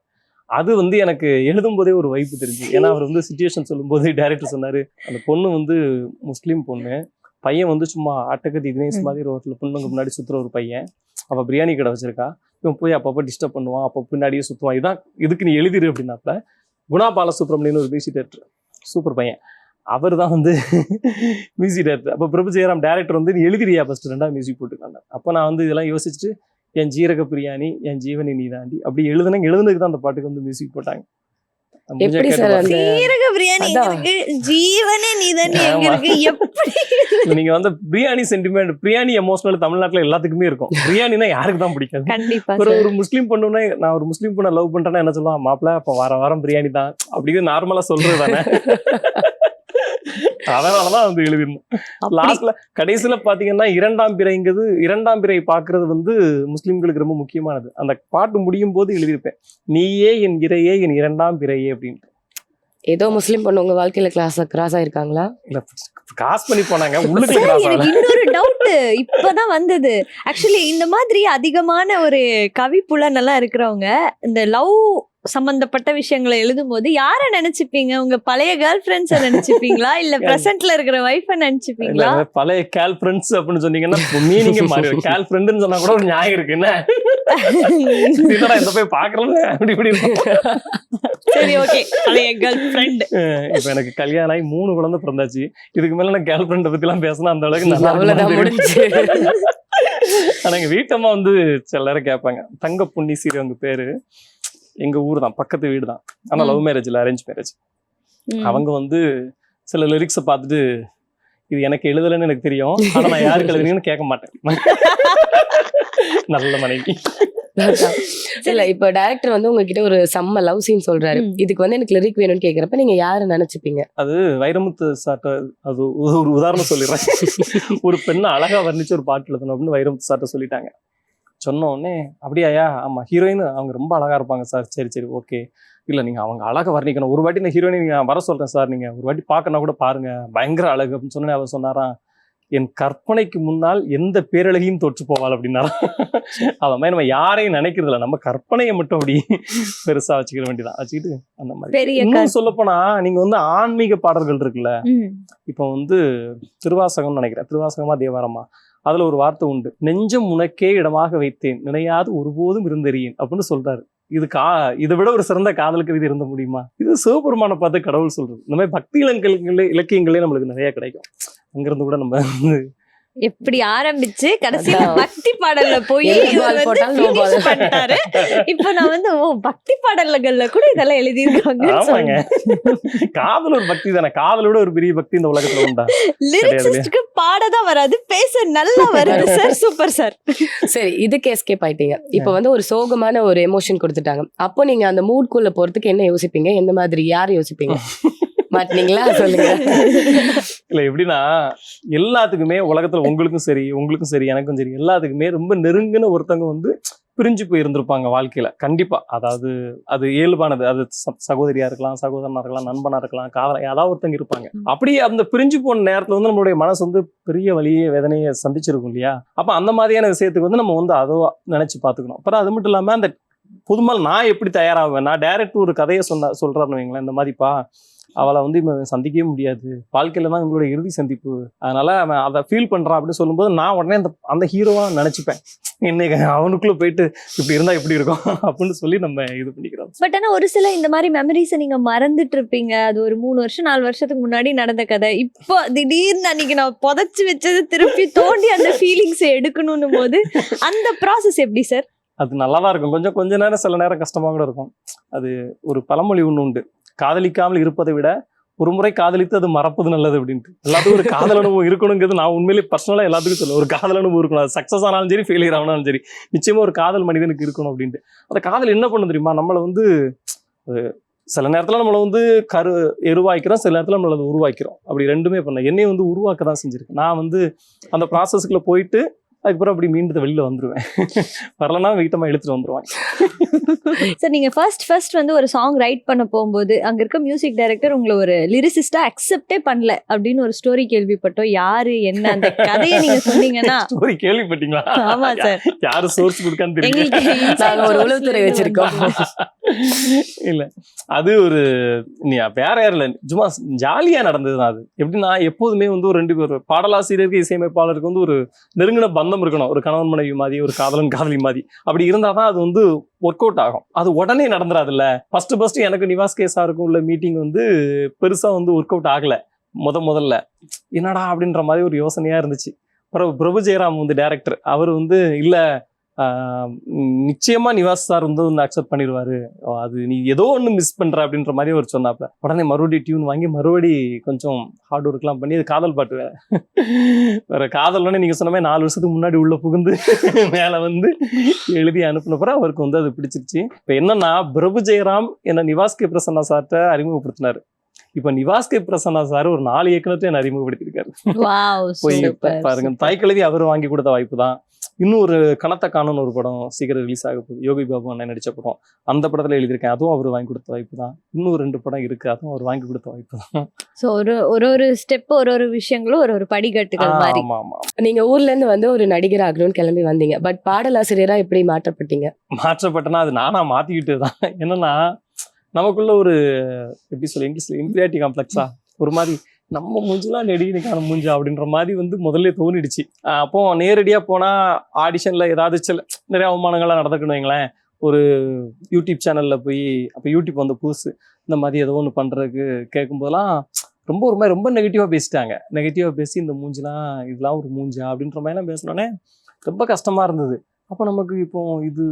அது வந்து எனக்கு எழுதும் போதே ஒரு வைப்பு தெரிஞ்சு. ஏன்னா அவர் வந்து சிச்சுவேஷன் சொல்லும் போது டைரக்டர் சொன்னாரு, அந்த பொண்ணு வந்து முஸ்லீம் பொண்ணு, பையன் வந்து சும்மா அட்டகத்தி தினேஷ் மாதிரி ரோட்ல பொண்ணுங்க முன்னாடி சுத்துற ஒரு பையன், அவ பிரியாணி கடை வச்சிருக்கா, இவன் போய் அப்பப்போ டிஸ்டர்ப் பண்ணுவான், அப்போ பின்னாடியே சுத்துவான், இதான் இதுக்கு நீ எழுதிரு அப்படின்னாப்ல. குணா பாலசுப்ரமணியன் ஒரு மியூசிக் டைரக்டர், சூப்பர் பையன், அவர் தான் வந்து மியூசிக் டைரக்டர். அப்போ பிரபு ஜெயராம் டைரக்டர் வந்து நீ எழுதிரியா ஃபர்ஸ்ட் 2 மியூசிக் போட்டுக்காங்க. அப்போ நான் வந்து இதெல்லாம் யோசிச்சுட்டு என் ஜீரக பிரியாணி என் ஜீவனை நீ தாண்டி அப்படி எழுதுனதுக்கு தான் அந்த பாட்டுக்கு வந்து மியூசிக் போட்டாங்க. எப்படி சார் அந்த ஜீரக பிரியாணி இருக்கு, ஜீவனே நீ தாண்டி எங்க இருக்கு, எப்படி நீங்க வந்து பிரியாணி சென்டிமெண்ட், பிரியாணி எமோஷனல் தமிழ்நாட்டுல எல்லாத்துக்குமே இருக்கும். பிரியாணினா யாருக்கு தான் பிடிக்காது? கண்டிப்பா. ஒரு முஸ்லீம் பொண்ணுன்னா, நான் ஒரு முஸ்லீம் பொண்ணை லவ் பண்றேன்னா என்ன சொல்லுவான், மாப்பிள்ள அப்ப வாரம் பிரியாணி தான் அப்படின்னு நார்மலா சொல்றது தானே. அதனாலதான் வந்து எழுதிருந்தோம். லாஸ்ட்ல கடைசியில பாத்தீங்கன்னா இரண்டாம் பிறை பாக்குறது வந்து முஸ்லிம்களுக்கு ரொம்ப முக்கியமானது. அந்த பாட்டு முடியும் போது எழுதியிருப்பேன், நீயே என் இறையே என் இரண்டாம் பிறையே அப்படின்ட்டு. ஏதோ முஸ்லீம் பொண்ணு உங்க வாழ்க்கையில கிராஸ் ஆயிருக்காங்களா? இல்ல கிராஸ் பண்ணி போனாங்க, உள்ளுக்கு Sir, கிராஸ் எனக்கு ஆகல. இன்னொரு டவுட் இப்பதான் வந்தது. ஆக்சுவலி இந்த மாதிரி அதிகமான ஒரு கவி புலன் எல்லாம் இருக்கிறவங்க இந்த லவ் சம்பந்தப்பட்ட விஷயங்களை எழுதும் போது யார நினைச்சுப்பீங்க? உங்க பழைய கேர்ள் ஃபிரெண்ட்ஸ நினைச்சுப்பீங்களா இல்ல பிரசன்ட்ல இருக்கிற வைஃப இல்ல நினைச்சுப்பீங்களா? பழைய கேல் ஃப்ரெண்ட்ஸ் அப்படின்னு சொன்னீங்கன்னா மீனிங்கே மாறி கேல் ஃப்ரெண்டுன்னு சொன்னா கூட ஒரு நியாயம் இருக்கு. என்ன என்னடா இந்த போய் பாக்குறது அப்படி இப்படி இருக்கும். சரி, ஓகே, பழைய கேர்ள் ஃபிரெண்ட். இப்ப எனக்கு கல்யாணம் ஆகி 3 குழந்தை பிறந்தாச்சு. இதுக்கு மேல நான் கேர்ள் ஃப்ரெண்டை பத்தி எல்லாம் பேசினா அந்த அளவுக்கு நல்லா அவ்வளவுதான் முடிஞ்சு. ஆனா எங்க வீட்டம்மா வந்து சில நேரம் கேட்பாங்க, தங்க புண்ணி சீரி அவங்க பேரு, எங்க ஊர் தான், பக்கத்து வீடு தான். ஆனா லவ் மேரேஜ் இல்ல, அரேஞ்ச் மேரேஜ். அவங்க வந்து சில லிரிக்ஸை பார்த்துட்டு இது எனக்கு எழுதலைன்னு எனக்கு தெரியும், ஆனா நான் யாருக்கு எழுதுனீங்கன்னு கேட்க மாட்டேன். நல்ல மனைவி. இல்ல இப்ப டைரக்டர் வந்து உங்ககிட்ட ஒரு செம்ம லவ் சீன் சொல்றாரு, இதுக்கு வந்து எனக்கு லிரிக் வேணும்னு கேக்குறப்ப நீங்க யாரு நினைச்சுப்பீங்க? அது வைரமுத்து சார்ட்ட, அது ஒரு உதாரணம் சொல்லிடுறேன். ஒரு பெண்ணை அழகா வர்ணிச்சு ஒரு பாட்டு எழுதணும் அப்படின்னு வைரமுத்து சார்ட்ட சொல்லிட்டாங்க. சொன்ன உடனே அப்படியாயா, ஆமா ஹீரோயின் அவங்க ரொம்ப அழகா இருப்பாங்க சார். சரி சரி ஓகே, இல்ல நீங்க அவங்க அழகா வர்ணிக்கணும், ஒரு வாட்டி இந்த ஹீரோயினை நீங்க வர சொல்றேன் சார், நீங்க ஒரு வாட்டி பார்க்கணும் கூட பாருங்க, பயங்கர அழகு அப்படின்னு சொன்னேன். அவர் சொன்னாராம், என் கற்பனைக்கு முன்னால் எந்த பேரழகையும் தோற்று போவாள் அப்படின்னாராம். அத மாதிரி நம்ம யாரையும் நினைக்கிறது இல்லை, நம்ம கற்பனையை மட்டும் அப்படி பெருசா வச்சுக்கிற வேண்டியதான். வச்சுக்கிட்டு அந்த மாதிரி. இன்னும் சொல்ல போனா நீங்க வந்து ஆன்மீக பாடல்கள் இருக்குல்ல, இப்ப வந்து திருவாசகம்னு நினைக்கிறேன், திருவாசகமா தேவாரமா, அதுல ஒரு வார்த்தை உண்டு, நெஞ்சம் உனக்கே இடமாக வைத்தேன் நினையாது ஒருபோதும் இருந்தறியேன் அப்படின்னு சொல்றாரு. இதை விட ஒரு சிறந்த காதல் கவிதை இருந்த முடியுமா? இது சிவபெருமானை பார்த்து கடவுள் சொல்றது. இந்த மாதிரி பக்தி இலக்கியங்களே நம்மளுக்கு நிறைய கிடைக்கும். அங்கிருந்து கூட நம்ம எப்படி ஆரம்பிச்சு கடைசியில பக்தி பாடல்ல போய் பண்ணிட்டாரு. இப்ப நான் வந்து பக்தி பாடல்கள்ல கூட இதெல்லாம் எழுதியிருக்காங்க. ஆமாங்க, காதல் ஒரு பக்தி தானே, காதலோட ஒரு பெரிய பக்தி இந்த உலகத்துல உண்டா? லிரிக்ஸ்க்கு பாடதான் வராது, பேச நல்லா வருது சார். Super sir. சரி, இதுக்கு எஸ்கேப் ஆயிட்டீங்க. இப்ப வந்து ஒரு சோகமான ஒரு எமோஷன் கொடுத்துட்டாங்க, அப்போ நீங்க அந்த மூட்குள்ள போறதுக்கு என்ன யோசிப்பீங்க? எந்த மாதிரி, யார் யோசிப்பீங்க? மாட்டீங்களா? சொல்லுங்க. இல்ல எப்படின்னா, எல்லாத்துக்குமே உலகத்துல உங்களுக்கும் சரி எனக்கும் சரி எல்லாத்துக்குமே ரொம்ப நெருங்கின ஒருத்தவங்க வந்து பிரிஞ்சு போய் இருந்திருப்பாங்க வாழ்க்கையில கண்டிப்பா. அதாவது அது இயல்பானது. அது சகோதரியா இருக்கலாம், சகோதரனா இருக்கலாம், நண்பனா இருக்கலாம், காதலா ஏதாவது ஒருத்தங்க இருப்பாங்க. அப்படியே அந்த பிரிஞ்சு போன நேரத்துல வந்து நம்மளுடைய மனசு வந்து பெரிய வலியை வேதனையை சந்திச்சிருக்கும் இல்லையா? அப்ப அந்த மாதிரியான விஷயத்துக்கு வந்து நம்ம வந்து அதோ நினைச்சு பாத்துக்கணும். அப்புறம் அது மட்டும் இல்லாம அந்த புதுமால் நான் எப்படி தயாராகுவேன், நான் டைரக்ட் ஒரு கதையை சொல்றாருன்னு வைங்களேன், இந்த மாதிரிப்பா அவளை வந்து சந்திக்கவே முடியாது, வாழ்க்கையில தான் எங்களோட இறுதி சந்திப்பு, அதனால அவன் அதை ஃபீல் பண்றான் அப்படின்னு சொல்லும்போது நான் உடனே அந்த ஹீரோவா நினைச்சுப்பேன், இன்னைக்கு அவனுக்குள்ள போயிட்டு இப்படி இருந்தா எப்படி இருக்கும் அப்படின்னு சொல்லி நம்ம இது பண்ணிக்கிறோம். பட் ஆனா ஒரு சில இந்த மாதிரி மெமரிஸை நீங்க மறந்துட்டு இருப்பீங்க. அது ஒரு 3 வருஷம் 4 வருஷத்துக்கு முன்னாடி நடந்த கதை. இப்போ திடீர்னு அன்னைக்கு நான் புதைச்சு வச்சது திருப்பி தோண்டி அந்த ஃபீலிங்ஸ் எடுக்கணும் போது அந்த ப்ராசஸ் எப்படி சார்? அது நல்லாதான் இருக்கும். கொஞ்ச நேரம் சில நேரம் கஷ்டமா கூட இருக்கும். அது ஒரு பழமொழி ஒண்ணு உண்டு, காதலிக்காமல் இருப்பதை விட ஒரு முறை காதலித்து அது மறப்பது நல்லது அப்படின்ட்டு. எல்லாத்துக்கும் ஒரு காதல் அனுபவம் இருக்கணுங்கிறது நான் உண்மையிலே பர்சனலா எல்லாத்துக்கும் சொல்லுவேன். ஒரு காதல் அனுபவம் இருக்கணும். அது சக்சஸ் ஆனாலும் சரி, ஃபெயிலியர் ஆனாலும் சரி, நிச்சயமா ஒரு காதல் மனிதனுக்கு இருக்கணும் அப்படின்ட்டு. அந்த காதல் என்ன பண்ண தெரியுமா, நம்மளை வந்து சில நேரத்துல நம்மளை வந்து எருவாக்கிறோம், சில நேரத்துல நம்மளை உருவாக்கிறோம். அப்படி ரெண்டுமே பண்ண என்னைய வந்து உருவாக்க தான் செஞ்சிருக்கு. நான் வந்து அந்த ப்ராசஸ்க்குள்ள போயிட்டு அதுக்கப்புறம் அப்படி மீண்டும் வெளியில வந்துருவேன். வரலன்னா வீட்டமா எடுத்துட்டு வந்துருவாங்க. சார், நீங்க ஃபர்ஸ்ட் வந்து ஒரு சாங் ரைட் பண்ண போகும்போது அங்க இருக்க மியூசிக் டைரக்டர் உங்களை ஒரு லிரிசிஸ்டா அக்செப்டே பண்ணல அப்படின்னு ஒரு ஸ்டோரி கேள்விப்பட்டோம். யாரு என்ன அந்த கதையை நீங்க சொன்னீங்கன்னா? ஸ்டோரி கேள்விப்பட்டீங்களா? ஆமா சார். யாரு சோர்ஸ் கொடுக்கான்னு தெரியல, ஒரு உளவுத்துறை வச்சிருக்கோம். இல்ல அது ஒரு வேற யாரும் இல்ல, சும்மா ஜாலியா நடந்ததுதான். அது எப்படின்னா, எப்போதுமே வந்து ஒரு 2 பேர் பாடலாசிரியருக்கு இசையமைப்பாளருக்கு வந்து ஒரு நெருங்கின பந்தம் இருக்கணும். ஒரு கணவன் மனைவி மாதிரி, ஒரு காதலன் காதலி மாதிரி. அப்படி இருந்தாதான் அது வந்து ஒர்க் அவுட் ஆகும். அது உடனே நடந்துராது இல்ல. ஃபர்ஸ்ட் எனக்கு நிவாஸ் கே சாருக்கும் உள்ள மீட்டிங் வந்து பெருசா வந்து ஒர்க் அவுட் ஆகல. முதல்ல என்னடா அப்படின்ற மாதிரி ஒரு யோசனையா இருந்துச்சு. அப்புறம் பிரபு ஜெயராம் வந்து டைரக்டர், அவர் வந்து இல்ல நிச்சயமா நிவாஸ் சார் வந்து அக்செப்ட் பண்ணிடுவாரு, அது நீ ஏதோ ஒன்று மிஸ் பண்ற அப்படின்ற மாதிரி அவர் சொன்னாப்ல. உடனே மறுபடியும் டியூன் வாங்கி மறுபடி கொஞ்சம் ஹார்ட் ஒர்க்லாம் பண்ணி, அது காதல் பாட்டு வேற காதல்னு நீங்க சொன்ன மாதிரி 4 வருஷத்துக்கு முன்னாடி உள்ள புகுந்து மேல வந்து எழுதி அனுப்பினப்பறம் அவருக்கு வந்து அது பிடிச்சிருச்சு. இப்போ என்னன்னா, பிரபு ஜெயராம் என்ன நிவாஸ் கே பிரசன்னா சார்ட்ட அறிமுகப்படுத்தினாரு. இப்ப நிவாஸ் கே பிரசன்னா சார் ஒரு 4 இயக்குனர்ட்ட என்ன அறிமுகப்படுத்திருக்காரு. வாவ் போய் சூப்பர் பாருங்க, தாய்க்கிழவி அவர் வாங்கி கொடுத்த வாய்ப்பு தான். இன்னும் ஒரு கனத்த காணும்னு ஒரு படம் சீக்கிரம் ரிலீஸ் ஆக போகுது, யோகி பாபு அண்ணன் நடிச்ச படம். அந்த படத்துல எழுதியிருக்கேன், அதுவும் அவர் வாங்கி கொடுத்த வாய்ப்பு தான். இன்னும் 2 படம் இருக்கு, அதுவும் அவர் வாங்கி கொடுத்த வாய்ப்பு தான். சோ ஒரு ஸ்டெப் ஒரு விஷயங்களும் ஒரு படிக்கட்டுகள் மாதிரி. ஆமா ஆமா. நீங்க ஊர்ல இருந்து வந்து ஒரு நடிகர் ஆகணும்னு கிளம்பி வந்தீங்க. பட் பாடலாசிரியரா எப்படி மாற்றப்பட்டீங்க? மாற்றப்பட்டனா அது நானா மாத்திக்கிட்டு தான். என்னன்னா நமக்குள்ள ஒரு எப்படி சொல்ல, இங்கிலீஷ்ல இன்ஃபீரியாரிட்டி காம்ப்ளெக்ஸா, ஒரு மாதிரி நம்ம மூஞ்சிலாம் நெடிக்கான மூஞ்சா அப்படின்ற மாதிரி வந்து முதல்ல தோணிடுச்சு. அப்போ நேரடியா போனா ஆடிஷன்ல ஏதாவது நிறைய அவமானங்கள்லாம் நடந்துக்கணும் வைங்களேன். ஒரு யூடியூப் சேனல்ல போய், அப்போ யூடியூப் வந்து புதுசு, இந்த மாதிரி ஏதோ ஒன்று பண்றதுக்கு கேட்கும்போதெல்லாம் ரொம்ப ஒரு மாதிரி ரொம்ப நெகட்டிவா பேசிட்டாங்க. நெகட்டிவா பேசி இந்த மூஞ்சிலாம் இதெல்லாம் ஒரு மூஞ்சா அப்படின்ற மாதிரிலாம் பேசினோடனே ரொம்ப கஷ்டமா இருந்தது. அப்போ நமக்கு இப்போ இது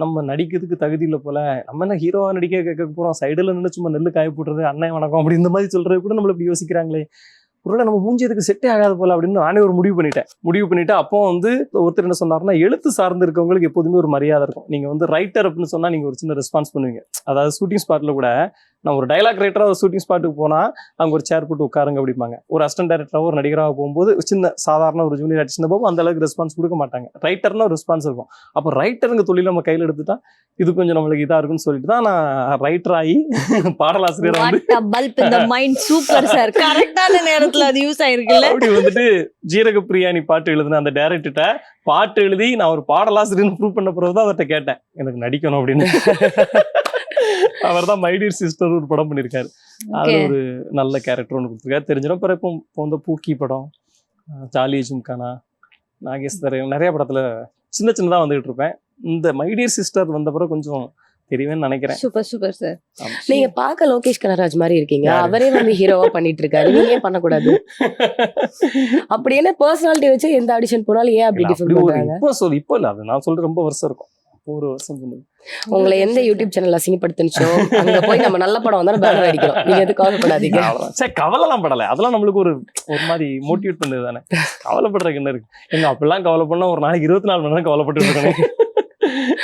நம்ம நடிக்கிறதுக்கு தகுதி இல்லை போல, நம்ம என்ன ஹீரோவா நடிக்க கேட்க போறோம், சைடுல நின்று சும்மா நெல்லு காய போட்டுறது, அண்ணன் வணக்கம் அப்படி இந்த மாதிரி சொல்றது கூட நம்மள இப்படி யோசிக்கிறாங்களே, ஒருவேளை நம்ம மூஞ்சி இதுக்கு செட்டே ஆகாது போல அப்படின்னு நானே ஒரு முடிவு பண்ணிட்டு அப்போ வந்து ஒருத்தர் என்ன சொன்னாருன்னா, எழுத்து சார்ந்து இருக்கவங்களுக்கு எப்போதுமே ஒரு மரியாதை இருக்கும். நீங்க வந்து ரைட்டர் அப்படின்னு சொன்னா நீங்க ஒரு சின்ன ரெஸ்பான்ஸ் பண்ணுவீங்க. அதாவது ஷூட்டிங் ஸ்பாட்ல கூட நான் ஒரு டைலாக் ரைட்டரா ஒரு ஷூட்டிங் ஸ்பாட்டுக்கு போனா அங்க ஒரு சேர் போட்டு உட்காருங்க அப்படிம்பாங்க. ஒரு அசிஸ்டன்ட் டைரக்டரா ஒரு நடிகராக போகும்போது சின்ன சாதாரண ஒரு ஜூனியர் ஆர்டிஸ்ட் போகும், அந்த அளவுக்கு ரெஸ்பான்ஸ் கொடுக்க மாட்டாங்க. ரைட்டர்னா ஒரு ரெஸ்பான்ஸ் இருக்கும். அப்போ ரைட்டருங்க தொழில் நம்ம கையில் எடுத்துட்டா இது கொஞ்சம் நம்மளுக்கு இதா இருக்குன்னு சொல்லிட்டு தான் நான் ரைட்டர் ஆகி பாடலாசிரியர் வந்து சூப்பர் சார், கரெக்டான நேரத்துல அது யூஸ் ஆயிருக்குல்ல. அப்படி வந்துட்டு ஜீரக பிரியாணி பாட்டு எழுதுன அந்த டைரக்டர்கிட்ட பாட்டு எழுதி நான் ஒரு பாடலாசிரியர் ப்ரூவ் பண்ண பிறகுதான் அவர்கிட்ட கேட்டேன் எனக்கு நடிக்கணும் அப்படின்னு. அவர் தான் மை டியர் சிஸ்டர் ஒரு படம் பண்ணியிருக்காரு. அது ஒரு நல்ல கேரக்டர் ஒன்று கொடுத்துருக்காரு, தெரிஞ்சிடும். பிறகு இப்போ இந்த பூக்கி படம், ஜாலி ஜும்கானா, நாகேஸ்வர், நிறைய படத்துல சின்ன சின்னதா வந்துகிட்டு இருப்பேன். இந்த மை டியர் சிஸ்டர் வந்த பிறகு கொஞ்சம் தெரியுவேன்னு நினைக்கிறேன். Super sir. நீங்க பார்க்க லோகேஷ் கனராஜ் மாதிரி இருக்கீங்க, அவரே வந்து ஹீரோவா பண்ணிட்டு இருக்காரு, நீங்க ஏன் பண்ணக்கூடாது? அப்படி என்ன பர்சனாலிட்டி வச்சு எந்த ஆடிஷன் போனாலும் ஏன் அப்படி டிஃபரெண்ட் பண்றாங்க? இப்போ இல்ல, அது நான் சொல்றது ரொம்ப வருஷம் இருக்கும், ஒரு வருஷம் சொன்னது. உங்களை எந்த யூடியூப் சேனல் அசிங்கப்படுத்துச்சோ அங்க போய் நம்ம நல்ல படம் வந்தாலும் பேனர் அடிக்கிறோம், நீங்க எது கவலைப்படாதீங்க. சரி, கவலைலாம் படலை, அதெல்லாம் நம்மளுக்கு ஒரு மாதிரி மோட்டிவேட் பண்ணது தானே. கவலைப்படுறதுக்கு என்ன இருக்கு? எங்க அப்படிலாம் கவலை பண்ணா ஒரு நாளைக்கு 24 மணி நேரம் கவலைப்பட்டு இருக்கணும்.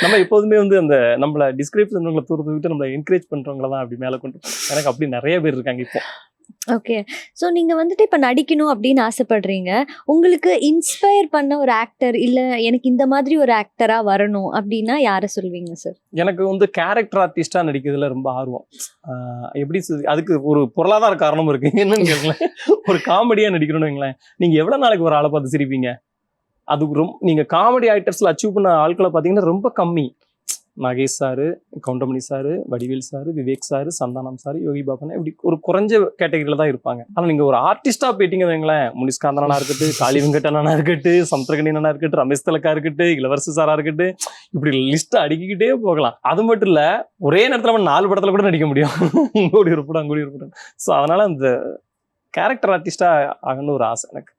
நம்ம எப்போதுமே வந்து அந்த நம்மள டிஸ்கிரைப் பண்றவங்களை தூரத்தை விட்டு நம்மளை என்கரேஜ் பண்றவங்கள தான் அப்படி மேலே கொண்டு. எனக்கு அப்படி நிறைய பேர் இருக்காங்க இப்போ. ஓகே, ஸோ நீங்க வந்துட்டு இப்ப நடிக்கணும் அப்படின்னு ஆசைப்படுறீங்க. உங்களுக்கு இன்ஸ்பயர் பண்ண ஒரு ஆக்டர், இல்ல எனக்கு இந்த மாதிரி ஒரு ஆக்டரா வரணும் அப்படின்னா யாரை சொல்வீங்க சார்? எனக்கு வந்து கேரக்டர் ஆர்டிஸ்டா நடிக்கிறதுல ரொம்ப ஆர்வம். எப்படி அதுக்கு ஒரு பொருளாதார காரணம் இருக்கு. என்னன்னு கேட்கல, ஒரு காமெடியா நடிக்கணும்னு வைங்களேன், நீங்க எவ்வளவு நாளைக்கு ஒரு ஆளை பார்த்து சிரிப்பீங்க? அதுக்கு ரொம்ப நீங்க காமெடி ஆக்டர்ஸ்ல அச்சீவ் பண்ண ஆட்களை பார்த்தீங்கன்னா ரொம்ப கம்மி. Nagesh sir, Goundamani sir, Vadivel sir, Vivek sir, Santhanam sir, Yogi Baban, இப்படி ஒரு குறைஞ்ச கேட்டகரியில தான் இருப்பாங்க. ஆனா நீங்க ஒரு ஆர்டிஸ்டா போயிட்டீங்க வைங்களேன், முனிஷ்காந்தனா இருக்கட்டும், காளி வெங்கடனா இருக்கட்டும், சமுத்திரகணியனா இருக்கட்டும், ரமேஷ் தலக்கா இருக்கட்டும், இளவரசு சாரா இருக்கட்டும், இப்படி லிஸ்ட் அடுக்கிக்கிட்டே போகலாம். அது மட்டும் இல்ல, ஒரே நேரத்துல நம்ம 4 படத்துல கூட நடிக்க முடியும். இங்கோடி ஒரு படம், அங்கோடி ஒரு படம். ஸோ அதனால அந்த கேரக்டர் ஆர்டிஸ்டா ஆகணும்னு ஒரு ஆசை எனக்கு.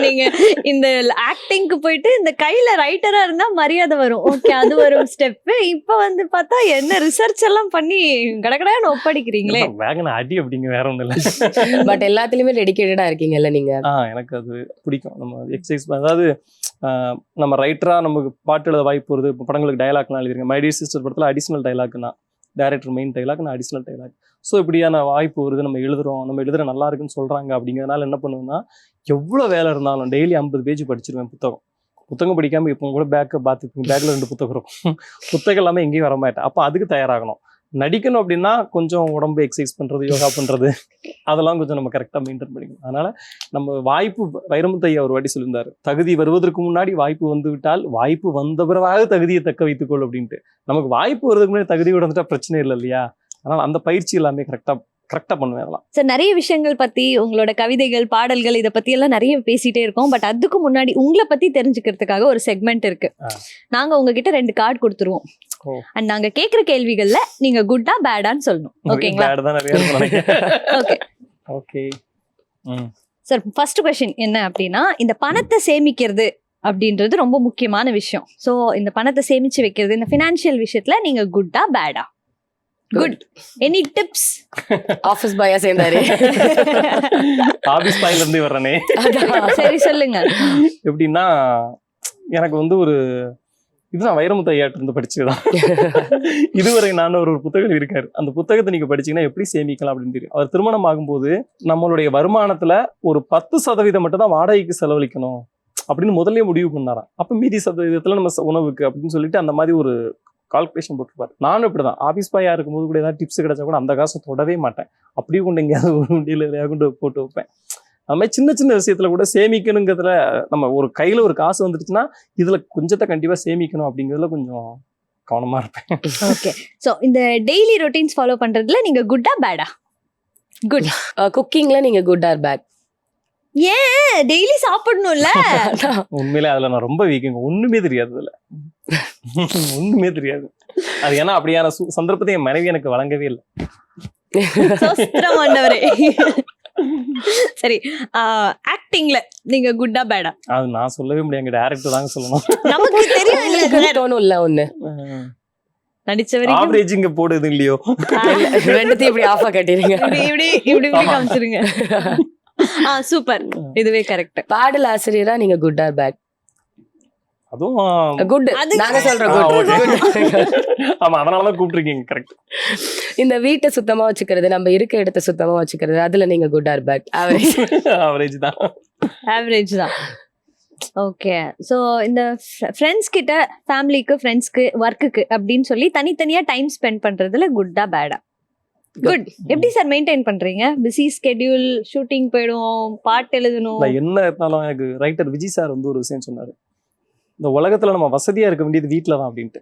நீங்க இந்த ஆக்டிங்க்கு போயிட்டு இந்த கையில ரைட்டரா இருந்தா மரியாதை வரும், ஓகே, அது ஒரு ஸ்டெப். இப்ப வந்து பார்த்தா என்ன ரிசர்ச் எல்லாம் பண்ணி கடகடான்னு ஒப்படைக்கிறீங்களே. வேகன அடி அப்படிங்க, வேற ஒண்ணும் இல்ல. பட் எல்லாத்துலயுமே டெடிகேட்டடா இருக்கீங்கல்ல நீங்க. எனக்கு அது பிடிக்கும். நம்ம எக்ஸசைஸ், அதாவது நம்ம ரைட்டரா நமக்கு பாட்டு எழுத வாய்ப்பு வருது. இப்போ படங்களுக்கு டைலாக்லாம் எழுதிருக்கேன். மை டியர் சிஸ்டர் படத்துல அடிஷனல் டைலாக்னா டைரக்டர் மெயின் டைலாக், நான் அடிஷனல் டைலாக். ஸோ இப்படியான வாய்ப்பு வருது, நம்ம எழுதுற நல்லா இருக்குன்னு சொல்றாங்க. அப்படிங்கிறதுனால என்ன பண்ணுவேன்னா, எவ்வளோ வேலை இருந்தாலும் டெய்லி 50 பேஜ் படிச்சிருவேன். புத்தகம் படிக்காம இப்போ கூட பேக்கை பார்த்துப்பீங்க, பேக்கில் 2 புத்தகம் இருக்கும். புத்தகம் எல்லாமே எங்கேயும் வரமாட்டேன். அப்போ அதுக்கு தயாராகணும். நடிக்கணும் அப்படின்னா கொஞ்சம் உடம்பு எக்ஸசைஸ் பண்றது, யோகா பண்றது, அதெல்லாம் கொஞ்சம் நம்ம கரெக்டாக மெயின்டைன் பண்ணிக்கணும். அதனால நம்ம வாய்ப்பு, வைரமுத்து ஐயா ஒரு வாட்டி சொல்லியிருந்தாரு, தகுதி வருவதற்கு முன்னாடி வாய்ப்பு வந்து விட்டால் வாய்ப்பு வந்த பிறகு தகுதியை தக்க வைத்துக்கொள் அப்படின்ட்டு. நமக்கு வாய்ப்பு வருவதற்கு முன்னாடி தகுதியோட வந்துட்டா பிரச்சனை இல்லை இல்லையா? அதனால அந்த பயிற்சி எல்லாமே கரெக்டா பண்ணுவேன் அதெல்லாம். சார், நிறைய விஷயங்கள் பத்தி, உங்களோட கவிதைகள், பாடல்கள், இதை பத்தி எல்லாம் நிறைய பேசிட்டே இருக்கோம். பட் அதுக்கு முன்னாடி உங்களை பத்தி தெரிஞ்சுக்கிறதுக்காக ஒரு செக்மெண்ட் இருக்கு. நாங்க உங்ககிட்ட 2 கார்டு கொடுத்துருவோம். அண்ட் நாங்க கேக்குற கேள்விகள்ல நீங்க குட்டா பேடான்னு சொல்லணும். ஓகேங்களா? ஓகே சார், ஃபர்ஸ்ட் क्वेश्चन என்ன அப்படின்னா, இந்த பணத்தை சேமிக்கிறது அப்படின்றது ரொம்ப முக்கியமான விஷயம். சோ இந்த பணத்தை சேமிச்சு வைக்கிறது, இந்த ஃபினான்ஷியல் விஷயத்துல நீங்க குட்டா பேடா? குட். Any tips? ஆபீஸ் பாயா சேர்ந்தாரு. ஆபீஸ் பாயில இருந்து வர்றனே. சரி சொல்லுங்க. எப்படின்னா, எனக்கு வந்து ஒரு இது நான் வைரமுத்து ஐயாட்டு இருந்து படிச்சதுதான். இதுவரை நான் ஒரு புத்தகம் இருக்காரு, அந்த புத்தகத்தை நீங்க படிச்சீங்கன்னா எப்படி சேமிக்கலாம் அப்படின்னு தெரியும். அவர் திருமணம் ஆகும்போது நம்மளுடைய வருமானத்துல ஒரு 10% மட்டும் தான் வாடகைக்கு செலவழிக்கணும் அப்படின்னு முதல்ல முடிவு பண்ணாராம். அப்ப மீதி சதவீதத்துல நம்ம உணவுக்கு அப்படின்னு சொல்லிட்டு அந்த மாதிரி ஒரு கால்குலேஷன் போட்டுருப்பாரு. நானும் இப்படிதான் ஆபீஸ் பாயா இருக்கும்போது கூட ஏதாவது டிப்ஸ் கிடைச்சா கூட அந்த காசை தொடவே மாட்டேன், அப்படியே கொண்டு எங்கேயாவது ஒரு வண்டியில கொண்டு போட்டு வைப்பேன். அது மாதிரி சின்ன சின்ன விஷயத்துல கூட சேமிக்கணுங்கிறதுல நம்ம ஒரு கையில ஒரு காசு வந்துருச்சுன்னா இதுல கொஞ்சத்தை கண்டிப்பா சேமிக்கணும் அப்படிங்கிறதுல கொஞ்சம் கவனமா இருப்பேன். ஓகே, சோ இந்த டெய்லி ரொட்டீன்ஸ் ஃபாலோ பண்றதுல நீங்க குட்டா பேடா? குட். குக்கிங்ல நீங்க குட் ஆர் பேட்? ஏன் டெய்லி சாப்பிடணும்ல? உண்மையிலே அதுல நான் ரொம்ப வீக்குங்க, ஒண்ணுமே தெரியாது அதுல. ஒண்ணுமே தெரியாது. அது ஏன்னா அப்படியான சந்தர்ப்பத்தை என் மனைவி எனக்கு வழங்கவே இல்லை. சோஸ்திரம் ஆண்டவரே. சரி, ஆக்டிங்ல நீங்க குட்டா பேடா? அது நான் சொல்லவே முடியாது, டைரக்டர் தாங்க சொல்லணும். நமக்கு தெரியும் இல்ல, தோணும் இல்ல ஒண்ணு நடிச்ச வரைக்கும் ஆவரேஜிங்க போடுது இல்லையோ, ரெண்டுத்தையும் இப்படி ஆஃபா கட்டிடுங்க, இப்படி காமிச்சிருங்க. சூப்பர், இதுவே கரெக்ட். பாடல் ஆசிரியரா நீங்க குட் ஆர் பேட்? அதுவும் குட், நாங்க சொல்றோம் குட். ஆமா, அதனாலதான் கூப்பிட்டுருக்கீங்க. கரெக்ட். இந்த வீட்டை சுத்தமா வச்சுக்கிறது, நம்ம இருக்க இடத்தை சுத்தமா வச்சுக்கிறது, அதுல நீங்க good or bad? Average. Average தான். ஆவரேஜ் தான். ஓகே, ஸோ இந்த ஃப்ரெண்ட்ஸ் கிட்ட, ஃபேமிலிக்கு, ஃப்ரெண்ட்ஸ்க்கு, ஒர்க்குக்கு அப்படின்னு சொல்லி தனித்தனியா டைம் ஸ்பெண்ட் பண்றதுல குட்டா பேடா? குட். எப்படி சார் மெயின்டைன் பண்றீங்க? பிஸி ஸ்கெட்யூல், ஷூட்டிங் போயிடுவோம், பாட்டு எழுதணும், என்ன இருந்தாலும். எனக்கு ரைட்டர் விஜய் சார் வந்து ஒரு விஷயம் சொன்னாரு, இந்த உலகத்துல நம்ம வசதியா இருக்க வேண்டியது வீட்டுல தான் அப்படின்ட்டு.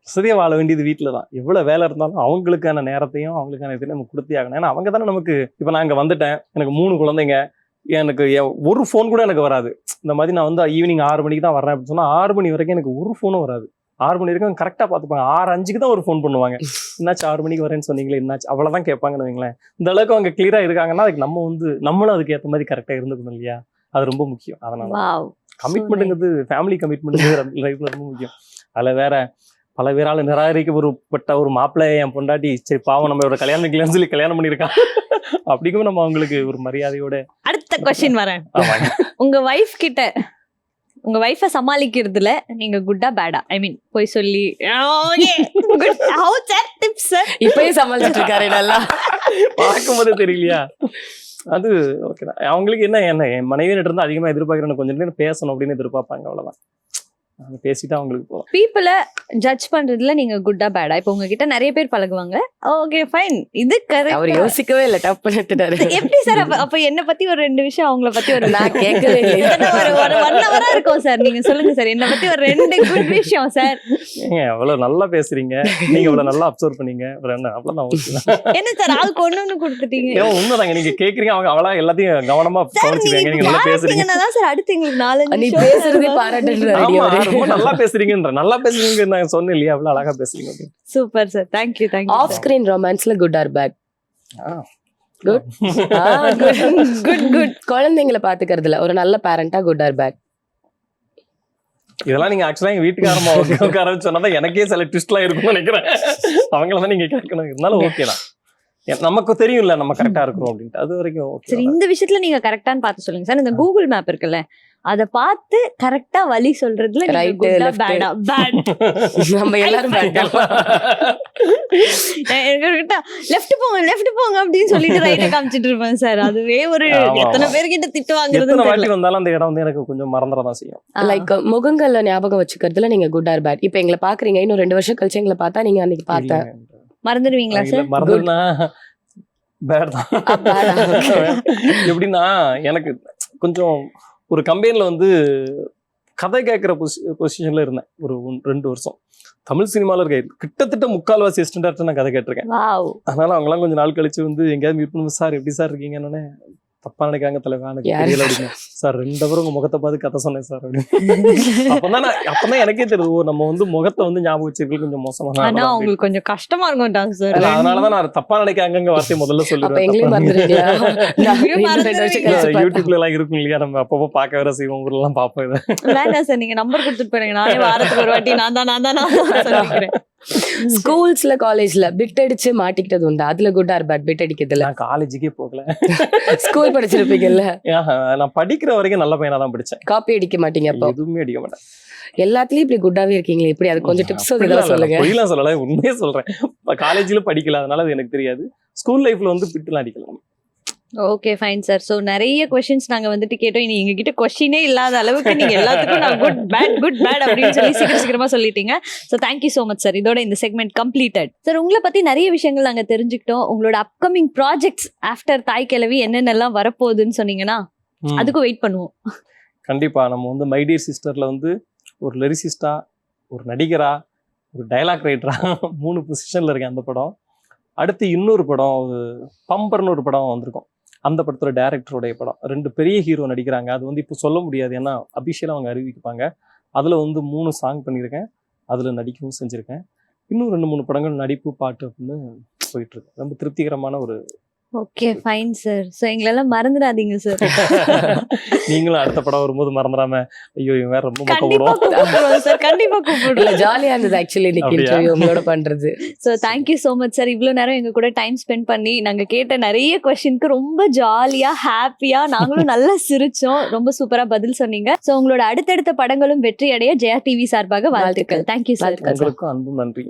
வசதியா வாழ வேண்டியது வீட்டுல தான். எவ்வளவு வேலை இருந்தாலும் அவங்களுக்கான நேரத்தையும் அவங்களுக்கான இதையும் நம்ம கொடுத்தே ஆகணும். ஏன்னா அவங்க தானே நமக்கு. இப்ப நான் இங்க வந்துட்டேன், எனக்கு 3 குழந்தைங்க, எனக்கு ஒரு ஃபோன் கூட எனக்கு வராது. இந்த மாதிரி நான் வந்து ஈவினிங் 6 மணிக்கு தான் வரேன் அப்படின்னு சொன்னா 6 மணி வரைக்கும் எனக்கு ஒரு ஃபோனும் வராது. 6 மணி வரைக்கும் கரெக்டா பாத்துப்பாங்க. 6:05 தான் ஒரு ஃபோன் பண்ணுவாங்க, என்னாச்சு 6 மணிக்கு வரேன்னு சொன்னீங்களே என்னாச்சு, அவ்வளவுதான் கேட்பாங்கன்னு வைங்களேன். இந்த அளவுக்கு அவங்க கிளியரா இருக்காங்கன்னா அதுக்கு நம்ம வந்து நம்மளும் அதுக்கு ஏற்ற மாதிரி கரெக்டா இருந்துக்கணும் இல்லையா? அது ரொம்ப முக்கியம். அதனால கமிட்மெண்ட்டுங்கிறது, ஃபேமிலி கமிட்மெண்ட் லைஃப்ல ரொம்ப முக்கியம். அதுல வேற பல பேரால நிராகரிக்கப்பட்ட ஒரு மாப்பிள்ளை என் பொண்டாட்டி, சரி பாவம் நம்ம ஒரு கல்யாணம் சொல்லி கல்யாணம் பண்ணிருக்கான் அப்படிங்கும் நம்ம அவங்களுக்கு ஒரு மரியாதையோட. அடுத்த கொஸ்டின் வரேன். உங்க வைஃப் கிட்ட, உங்க வைஃபை சமாளிக்கிறதுல நீங்க குட்டா பேடா? ஐ மீன் போய் சொல்லி இப்பயும் சமாளிச்சுட்டு இருக்காரு நல்லா பார்க்கும்போது தெரியலையா? அது ஓகே தான். அவங்களுக்கு என்ன என் மனைவியிட்ட இருந்து அதிகமா எதிர்பார்க்கிறேன், கொஞ்சம் நேரம் பேசணும் அப்படின்னு எதிர்பார்ப்பாங்க, அவ்வளவுதான். பேசிட்டு அவங்களுக்கு போகலாம். பீப்புளை ஜட்ஜ் பண்றதுல நீங்க குட்டா பேடா? இப்போ உங்ககிட்ட நிறைய பேர் பழகுவாங்க, ஓகே ஃபைன், இது கரெக்ட். அவர் யோசிக்கவே இல்ல, டப் பண்ணிட்டாரு. எப்படி சார்? அப்ப என்ன பத்தி ஒரு 2 விஷயம், அவங்கள பத்தி ஒரு நான் கேட்கவே இல்லை. ஒரு 1 hour இருக்கும் சார். நீங்க சொல்லுங்க சார், என்ன பத்தி ஒரு 2 குட் விஷயம் சார். ஏங்க அவ்வளவு நல்லா பேசுறீங்க, நீங்க அவ்வளவு நல்லா அப்சர்வ் பண்ணீங்க, அவ்வளவுதான். என்ன சார் ஆளுக்கு ஒண்ணு கொடுத்துட்டீங்க? உண்மைதாங்க, நீங்க கேக்குறீங்க, அவங்க அவளா எல்லாத்தையும் கவனமா கவனிச்சுக்கீங்க. நீங்க நல்லா பேசுறீங்க சார். அடுத்து எங்களுக்கு 4 நீ பேசுறதே பாராட்டுறாரு. ரொம்ப நல்லா பேசுறீங்கன்ற, நல்லா பேசுறீங்க நான் சொன்னேன் இல்லையா, அவ்வளவு அழகா பேசுறீங்க. Super sir, thank you thank you. Off screen ரொமான்ஸ்ல good or bad? Good good good. குழந்தைங்களை பாத்துக்கிறதுல ஒரு நல்ல பேரண்டா குட் ஆர் பேட்? இதெல்லாம் நீங்க ஆக்சுவலா எங்க வீட்டுக்காரமா உட்கார சொன்னாதான் எனக்கே சில ட்விஸ்ட்லாம் இருக்கும்னு நினைக்கிறேன். அவங்களதான் நீங்க கேட்கணும். இருந்தாலும் ஓகே தான், நமக்கு தெரியும்ல நம்ம கரெக்டா இருக்கிறோம் அப்படின்ட்டு. அது வரைக்கும் ஓகே. சரி, இந்த விஷயத்துல நீங்க கரெக்டான்னு பார்த்து சொல்லுங்க சார். இந்த கூகுள் மேப் இருக்குல்ல, அத பார்த்து கரெக்டா வழி சொல்றதுல ரைட் லெஃப்ட் பேடா? பேட். நம்ம எல்லாரும் லெஃப்ட் போங்க அப்படின்னு சொல்லிட்டு ரைட்ட காமிச்சிட்டு இருப்பேன் சார். அதுவே ஒரு எத்தனை பேர்கிட்ட திட்டு வாங்குறது. வாட்டி வந்தாலும் அந்த இடம் வந்து எனக்கு கொஞ்சம் மறந்துடதான் செய்யும். லைக் முகங்கள்ல ஞாபகம் வச்சுக்கிறதுல நீங்க குட் ஆர் பேட்? இப்ப எங்களை பாக்குறீங்க, இன்னும் 2 வருஷம் கழிச்சு எங்களை பார்த்தா நீங்க அன்னைக்கு பார்த்தேன் மறந்துடுவீங்களா சார்? மறந்துடுனா பேட் தான். எப்படின்னா எனக்கு கொஞ்சம் ஒரு கம்பெனில வந்து கதை கேட்கிற பொசிஷன்ல இருந்தேன் ஒரு 2 வருஷம். தமிழ் சினிமால இருக்க கிட்டத்தட்ட 3/4 அசிஸ்டன்ட் டேரக்டர் நான் கதை கேட்டிருக்கேன். அதனால அவங்க எல்லாம் கொஞ்சம் நாள் கழிச்சு வந்து எங்கேயாவது மீட் பண்ணுவோம், சார் எப்படி சார் இருக்கீங்கன்னு. தப்பா நினைக்காங்க தலைவா, எனக்கு தெரியல அப்படின்னு. சார் 2 தடவை உங்க முகத்தை பார்த்து கதை சொன்னேன் சார் அப்படின்னு. அப்பதான் எனக்கே தெரியுது, நம்ம வந்து முகத்தை வந்து ஞாபகம் வச்சிருக்கது கொஞ்சம் மோசமா. உங்களுக்கு கொஞ்சம் கஷ்டமா இருக்கும் சார். அதனாலதான் நான் தப்பா நினைக்காங்க வார்த்தையை முதல்ல சொல்லுவேன். யூடியூப்ல எல்லாம் இருக்கும் இல்லையா, நம்ம அப்பப்போ பார்க்க வேற செய்வோம், ஊர்ல எல்லாம் பார்ப்போம். வேண்டாம் சார், நீங்க நம்பர் கொடுத்துட்டு போயிருங்க, நானே வாரத்துக்கு ஒரு வாட்டி நான் தான் சொல்லிக்கிறேன். ஸ்கூல்ஸ்ல காலேஜ்ல பிட் அடிச்சு மாட்டிக்கிட்டது உண்டா? அதுல குட் ஆர் பேட் பிட் அடிக்கிறதுல? நான் காலேஜுக்கே போகல. ஸ்கூல் படிச்சிருப்பீங்கல்ல, நான் படிக்கிற வரைக்கும் நல்ல பையனா தான் படிச்சேன். காப்பி அடிக்க மாட்டீங்க அப்போ? எதுவுமே அடிக்க மாட்டேன். எல்லாத்துலயும் இப்படி குட்டாவே இருக்கீங்களே, இப்படி அது கொஞ்சம் டிப்ஸ் அப்படிலாம் சொல்லுங்க. பொய்லாம் சொல்லல, உண்மையே சொல்றேன். காலேஜ்ல படிக்கல, அதனால அது எனக்கு தெரியாது. ஸ்கூல் லைஃப்ல வந்து பிட்டுலாம் அடிக்கலாம். Okay fine sir. ஸோ நிறைய கொஸ்டின்ஸ் நாங்க வந்துட்டு கேட்டோம். இனி எங்ககிட்ட கொஸ்டினே இல்லாத அளவுக்கு நீங்க எல்லாத்துக்கும் நான் குட் பேட் அப்படின்னு சொல்லி சீக்கிரமா சொல்லிட்டீங்க. So thank you so much sir. இதோட இந்த செக்மெண்ட் கம்ப்ளீட்டட். சார் உங்களை பத்தி நிறைய விஷயங்கள் நாங்க தெரிஞ்சுக்கிட்டோம். உங்களோட அப்கமிங் ப்ராஜெக்ட்ஸ் ஆஃப்டர் தாய் கிழவி என்னென்னலாம் வரப்போகுதுன்னு சொன்னீங்கன்னா அதுக்கும் வெயிட் பண்ணுவோம். கண்டிப்பா நம்ம வந்து மை டியர் சிஸ்டர்ல வந்து ஒரு லிரிசிஸ்டா, ஒரு நடிகரா, ஒரு டைலாக் ரைட்டரா 3 பொசிஷன்ல இருக்கேன் அந்த படம். அடுத்து இன்னொரு படம் பம்பர்னு ஒரு படம் வந்திருக்கும். அந்த படத்தோட டைரக்டருடைய படம். 2 பெரிய ஹீரோ நடிக்கிறாங்க. அது வந்து இப்போ சொல்ல முடியாது, ஏன்னா அபிஷியலாக அவங்க அறிவிப்பாங்க. அதில் வந்து 3 சாங் பண்ணியிருக்கேன், அதில் நடிக்கவும் செஞ்சுருக்கேன். இன்னும் 2-3 படங்கள் நடிப்பு பாட்டு அப்படின்னு போயிட்டு இருக்கு. ரொம்ப திருப்திகரமான ஒரு. Okay fine sir. ஸோ எங்களெல்லாம் மறந்துடாதீங்க சார். நீங்களும் அடுத்த படம் வரும்போது மறந்துடாம, ஐயோ இவன் வேற ரொம்ப மொக்க கண்டிப்பா போடுவோம். கூப்பிடுறோம் சார், கண்டிப்பா கூப்பிடுறோம். ஜாலியா இருந்தது ஆக்சுவலி இன்னைக்கு அப்படியா? இன்டர்வியூ உங்களோட பண்றது. So thank you so much sir. இவ்வளோ நேரம் எங்க கூட டைம் ஸ்பெண்ட் பண்ணி நாங்கள் கேட்ட நிறைய கொஸ்டினுக்கு ரொம்ப ஜாலியாக ஹாப்பியாக நாங்களும் நல்லா சிரிச்சோம். ரொம்ப சூப்பராக பதில் சொன்னீங்க. ஸோ உங்களோட அடுத்தடுத்த படங்களும் வெற்றி அடைய ஜெயா டிவி சார்பாக வாழ்த்துக்கள். Thank you sir. உங்களுக்கும் அன்பும் நன்றி.